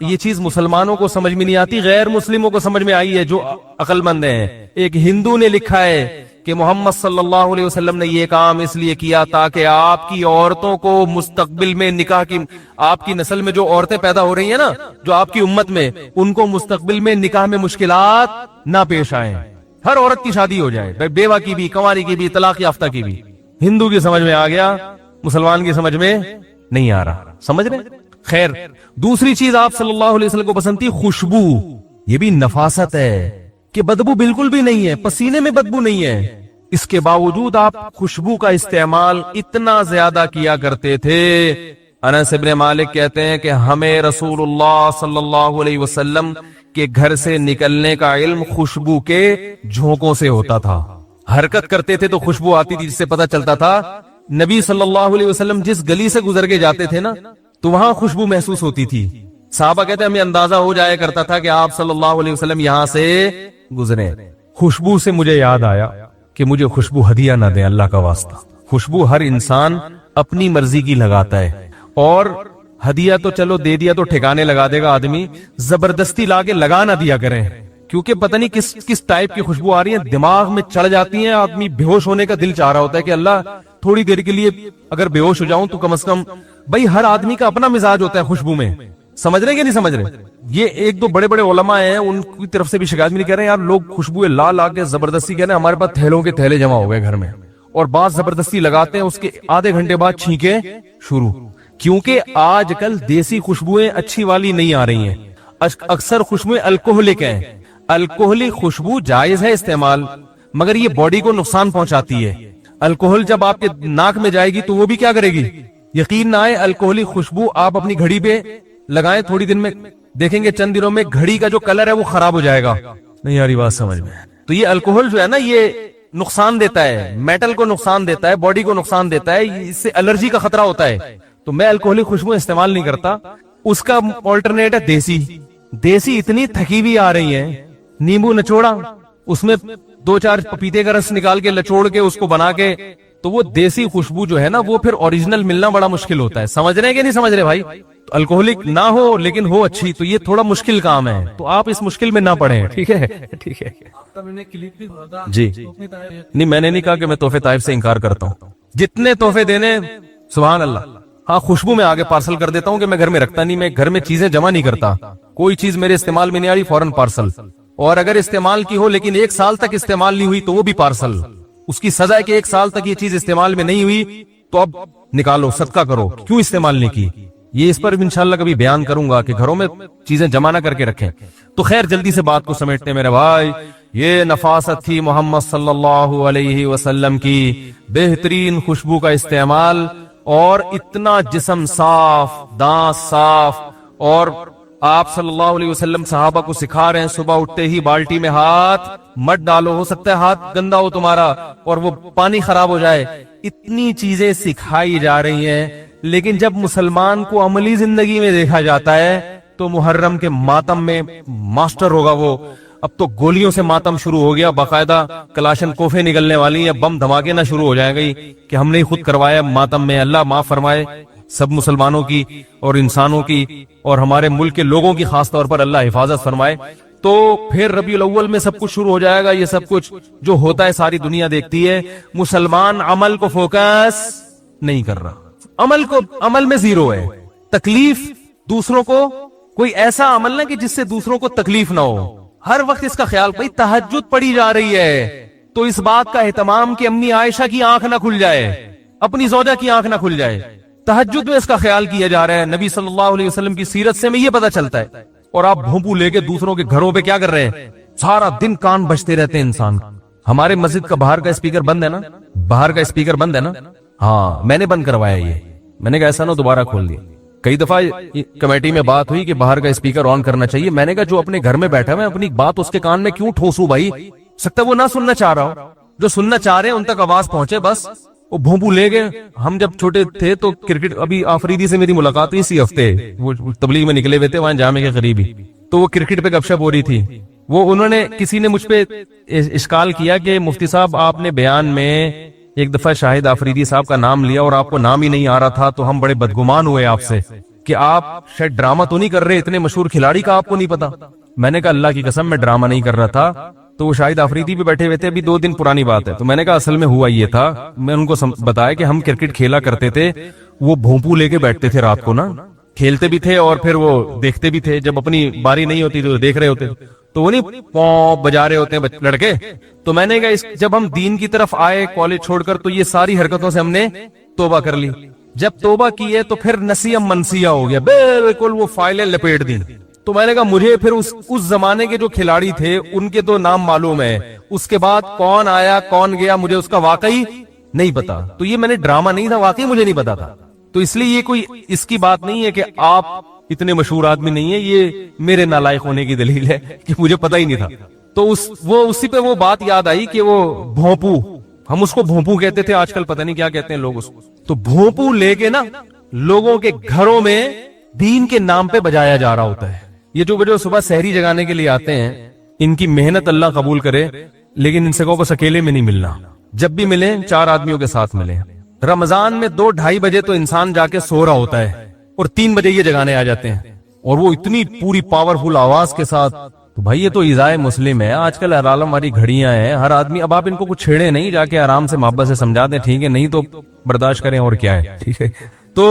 Speaker 1: یہ چیز مسلمانوں کو سمجھ میں نہیں آتی, غیر مسلموں کو سمجھ میں آئی ہے جو عقل مند ہیں. ایک ہندو نے لکھا ہے کہ محمد صلی اللہ علیہ وسلم نے یہ کام اس لیے کیا تاکہ آپ کی عورتوں کو مستقبل میں نکاح کی, آپ کی نسل میں جو عورتیں پیدا ہو رہی ہیں نا, جو آپ کی امت میں, ان کو مستقبل میں نکاح میں مشکلات نہ پیش آئیں, ہر عورت کی شادی ہو جائے, بیوہ کی بھی, کنواری کی بھی, طلاق یافتہ کی بھی. ہندو کی سمجھ میں آ گیا, مسلمان کی سمجھ میں نہیں آ رہا. سمجھ رہے؟ خیر, دوسری چیز آپ صلی اللہ علیہ وسلم کو پسند تھی خوشبو. یہ بھی نفاست ہے کہ بدبو بالکل بھی نہیں ہے, پسینے میں بدبو نہیں ہے, اس کے باوجود آپ خوشبو کا استعمال اتنا زیادہ کیا کرتے تھے. انس ابن مالک کہتے ہیں کہ ہمیں رسول اللہ صلی اللہ علیہ وسلم کے گھر سے نکلنے کا علم خوشبو کے جھونکوں سے ہوتا تھا. حرکت کرتے تھے تو خوشبو آتی تھی, جس سے پتہ چلتا تھا نبی صلی اللہ علیہ وسلم جس گلی سے گزر کے جاتے تھے نا, تو وہاں خوشبو محسوس ہوتی تھی. صحابہ کہتے ہیں ہمیں اندازہ ہو جایا کرتا تھا کہ آپ صلی اللہ علیہ وسلم یہاں سے گزرے. خوشبو سے مجھے یاد آیا کہ مجھے خوشبو ہدیہ نہ دیں اللہ کا واسطہ. خوشبو ہر انسان اپنی مرضی کی لگاتا ہے, اور ہدیہ تو چلو دے دیا تو ٹھکانے لگا دے گا آدمی, زبردستی لا کے لگا نہ دیا کریں, کیونکہ پتہ نہیں کس ٹائپ کی خوشبو آ رہی ہے, دماغ میں چڑھ جاتی ہیں, آدمی بے ہوش ہونے کا دل چاہ رہا ہوتا ہے کہ اللہ تھوڑی دیر کے لیے اگر بے ہوش ہو جاؤں تو کم از کم. بھائی ہر آدمی کا اپنا مزاج ہوتا ہے خوشبو میں, سمجھ رہے کہ نہیں سمجھ رہے؟ یہ ایک دو بڑے بڑے علماء ہیں, ان کی طرف سے بھی شکایت بھی نہیں کر رہے ہیں یار لوگ خوشبو لا کے زبردستی کہہ رہے ہیں ہمارے پاس تھیلوں کے تھیلے جمع ہو گئے گھر میں, اور بعض زبردستی لگاتے ہیں, اس کے آدھے گھنٹے بعد چھینکیں شروع. کیونکہ آج کل دیسی خوشبوئیں اچھی والی نہیں آ رہی ہیں, اکثر خوشبوئیں الکوہلک ہیں. الکوہلک خوشبو جائز ہے استعمال, مگر یہ باڈی کو نقصان پہنچاتی ہے. الکوہل جب آپ کے ناک میں جائے گی تو وہ بھی کیا کرے گی, یقین نہ آئے الکوہلک خوشبو آپ اپنی گھڑی پہ لگائیں, تھوڑی دن میں دیکھیں گے چند دنوں میں گھڑی کا جو کلر ہے وہ خراب ہو جائے گا. نہیں یاری بات سمجھ میں؟ تو یہ الکوہل جو ہے نا یہ نقصان دیتا ہے, میٹل کو نقصان دیتا ہے, باڈی کو نقصان دیتا ہے, اس سے الرجی کا خطرہ ہوتا ہے. تو میں الکوہلک خوشبو استعمال نہیں کرتا. اس کا آلٹرنیٹ ہے دیسی. دیسی اتنی تھکی ہوئی آ رہی ہیں, نیمبو نچوڑا, اس میں 2-4 پپیتے کا رس نکال کے لچوڑ کے اس کو بنا کے, تو وہ دیسی خوشبو جو ہے نا وہ پھر اوریجنل ملنا بڑا مشکل ہوتا ہے. سمجھ رہے ہیں کہ نہیں سمجھ رہے بھائی؟ تو الکوہلک نہ ہو لیکن ہو اچھی, تو یہ تھوڑا مشکل کام ہے, تو آپ اس مشکل میں نہ پڑیں. ٹھیک ہے ٹھیک ہے جی. نہیں میں نے نہیں کہا کہ میں تحفے طائف سے انکار کرتا ہوں, جتنے تحفے دینے سبحان اللہ. ہاں خوشبو میں آگے پارسل کر دیتا ہوں کہ میں گھر میں رکھتا نہیں, میں گھر میں چیزیں جمع نہیں کرتا. کوئی چیز میرے استعمال میں نہیں آ رہی فوراً پارسل, اور اگر استعمال کی ہو لیکن 1 سال تک استعمال نہیں ہوئی تو وہ بھی پارسل. اس کی سزا ہے کہ 1 سال تک یہ چیز استعمال میں نہیں ہوئی تو اب نکالو, صدقہ کرو, کیوں استعمال نہیں کی. یہ اس پر بھی انشاءاللہ کبھی بیان کروں گا کہ گھروں میں چیزیں جمع نہ کر کے رکھیں. تو خیر جلدی سے بات کو سمیٹتے میرے بھائی, یہ نفاست تھی محمد صلی اللہ علیہ وسلم کی, بہترین خوشبو کا استعمال, اور اتنا جسم صاف, دانت صاف, اور آپ صلی اللہ علیہ وسلم صحابہ کو سکھا رہے ہیں صبح اٹھتے ہی بالٹی میں ہاتھ مت ڈالو, ہو سکتا ہے ہاتھ گندا ہو تمہارا اور وہ پانی خراب ہو جائے. اتنی چیزیں سکھائی جا رہی ہیں, لیکن جب مسلمان کو عملی زندگی میں دیکھا جاتا ہے تو محرم کے ماتم میں ماسٹر ہوگا وہ. اب تو گولیوں سے ماتم شروع ہو گیا, باقاعدہ کلاشن کوفے نکلنے والی ہیں, بم دھماکے نہ شروع ہو جائے گی کہ ہم نے خود کروایا ماتم میں. اللہ معاف فرمائے سب مسلمانوں کی اور انسانوں کی, اور ہمارے ملک کے لوگوں کی خاص طور پر اللہ حفاظت فرمائے. تو پھر ربیع الاول میں سب کچھ شروع ہو جائے گا. یہ سب کچھ جو ہوتا ہے ساری دنیا دیکھتی ہے, مسلمان عمل کو فوکس نہیں کر رہا, عمل میں زیرو ہے. تکلیف دوسروں کو, کوئی ایسا عمل نہ کہ جس سے دوسروں کو تکلیف نہ ہو. ہر وقت اس کا خیال, بھائی تہجد پڑھی جا رہی ہے تو اس بات کا اہتمام کہ امی عائشہ کی آنکھ نہ کھل جائے, اپنی زوجہ کی آنکھ نہ کھل جائے. تہجد میں اس کا خیال کیا جا رہا ہے. نبی صلی اللہ علیہ وسلم کی سیرت سے میں یہ پتہ چلتا ہے. اور آپ بھونپو لے کے دوسروں کے گھروں پہ کیا کر رہے ہیں, سارا دن کان بجتے رہتے ہیں انسان. ہمارے مسجد کا باہر کا اسپیکر بند ہے نا, باہر کا اسپیکر بند ہے نا, ہاں میں نے بند کروایا. یہ میں نے کہا ایسا نہ دوبارہ کھول دیا. کئی دفعہ کمیٹی میں بات ہوئی کہ باہر کا اسپیکر آن کرنا چاہیے. میں نے کہا جو اپنے گھر میں بیٹھا ہے اپنی بات اس کے کان میں کیوں ٹھوسوں بھائی, سکتا ہے وہ نہ سننا چاہ رہا ہو, جو سننا چاہ رہے ہیں ان تک آواز پہنچے بس. وہ بھونپو لے گئے. ہم جب چھوٹے تھے تو کرکٹ, ابھی آفریدی سے میری ملاقات ہوئی اسی ہفتے, وہ تبلیغ میں نکلے ہوئے تھے وہاں جامع کے قریب ہی, تو وہ کرکٹ پہ گپ شپ ہو رہی تھی. وہ انہوں نے کسی نے مجھ پہ اشکال کیا کہ مفتی صاحب آپ نے بیان میں ایک دفعہ شاہد آفریدی صاحب کا نام لیا اور آپ کو نام ہی نہیں آ رہا تھا, تو ہم بڑے بدگمان ہوئے آپ سے. کہ آپ شاید ڈرامہ تو نہیں کر رہے, اتنے مشہور کھلاڑی کا آپ کو نہیں پتا. میں نے کہا اللہ کی قسم میں ڈرامہ نہیں کر رہا تھا. تو وہ شاہد آفریدی بھی بیٹھے ہوئے تھے, ابھی 2 دن پرانی بات ہے. تو میں نے کہا اصل میں ہوا یہ تھا, میں ان کو بتایا کہ ہم کرکٹ کھیلا کرتے تھے, وہ بھونپو لے کے بیٹھتے تھے رات کو نا, کھیلتے بھی تھے اور پھر وہ دیکھتے بھی تھے. جب اپنی باری نہیں ہوتی تو دیکھ رہے ہوتے, تو وہ نہیں پوں بجا رہے ہوتے ہیں لڑکے. تو میں نے کہا جب ہم دین کی طرف آئے کالج چھوڑ کر, تو یہ ساری حرکتوں سے ہم نے توبہ کر لی. جب توبہ کی ہے تو پھر نسیم منسیہ ہو گیا, بالکل وہ فائلیں لپیٹ دی. تو میں نے کہا مجھے پھر اس زمانے کے جو کھلاڑی تھے ان کے تو نام معلوم ہے, اس کے بعد کون آیا کون گیا مجھے اس کا واقعی نہیں پتا. تو یہ میں نے ڈرامہ نہیں تھا, واقعی مجھے نہیں پتا تھا. تو اس لیے یہ کوئی اس کی بات نہیں ہے کہ آپ اتنے مشہور آدمی نہیں ہے, یہ میرے نالائق ہونے کی دلیل ہے کہ مجھے پتا ہی نہیں تھا. تو اسی پہ وہ بات یاد آئی کہ وہ بھونپو, ہم اس کو بھونپو کہتے تھے, آج کل پتہ نہیں کیا کہتے ہیں لوگ اس کو. تو بھونپو لے کے نا لوگوں کے گھروں میں دین کے نام پہ بجایا جا رہا ہوتا ہے. یہ جو صبح سحری جگانے کے لیے آتے ہیں, ان کی محنت اللہ قبول کرے, لیکن ان سے کو بس اکیلے میں نہیں ملنا, جب بھی ملیں 4 آدمیوں کے ساتھ ملیں. رمضان میں 2-2:30 بجے تو انسان جا کے سو رہا ہوتا ہے اور 3 بجے یہ جگانے آ جاتے ہیں, اور وہ اتنی پوری پاورفل آواز کے ساتھ. تو بھائی یہ تو ایذائے مسلم ہے. آج کل الارم والی گھڑیاں ہیں, ہر آدمی, اب آپ ان کو کچھ چھیڑے نہیں, جا کے آرام سے محبت سے سمجھا دیں, ٹھیک ہے, نہیں تو برداشت کریں, اور کیا ہے, ٹھیک ہے. تو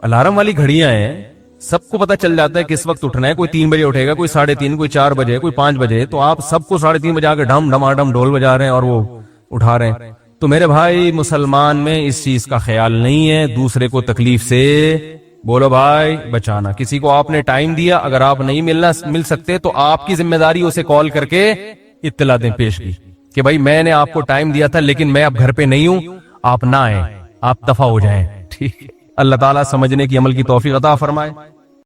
Speaker 1: الارم والی گھڑیاں ہیں, سب کو پتا چل جاتا ہے کس وقت اٹھنا ہے. کوئی 3 بجے اٹھے گا, کوئی 3:30, کوئی 4 بجے, کوئی 5 بجے. تو آپ سب کو 3:30 بجے آ کے ڈھم ڈھماڈم ڈھول بجا رہے ہیں اور وہ اٹھا رہے ہیں. تو میرے بھائی مسلمان میں اس چیز کا خیال نہیں ہے, دوسرے کو تکلیف سے بولو بھائی بچانا. کسی کو آپ نے ٹائم دیا, اگر آپ نہیں مل سکتے تو آپ کی ذمہ داری اسے کال کر کے اطلاع دیں پیش کی کہ بھائی میں نے آپ کو ٹائم دیا تھا لیکن میں اب گھر پہ نہیں ہوں, آپ نہ آئیں, آپ دفع ہو جائیں, ٹھیک ہے. اللہ تعالیٰ سمجھنے کی عمل کی توفیق عطا فرمائے.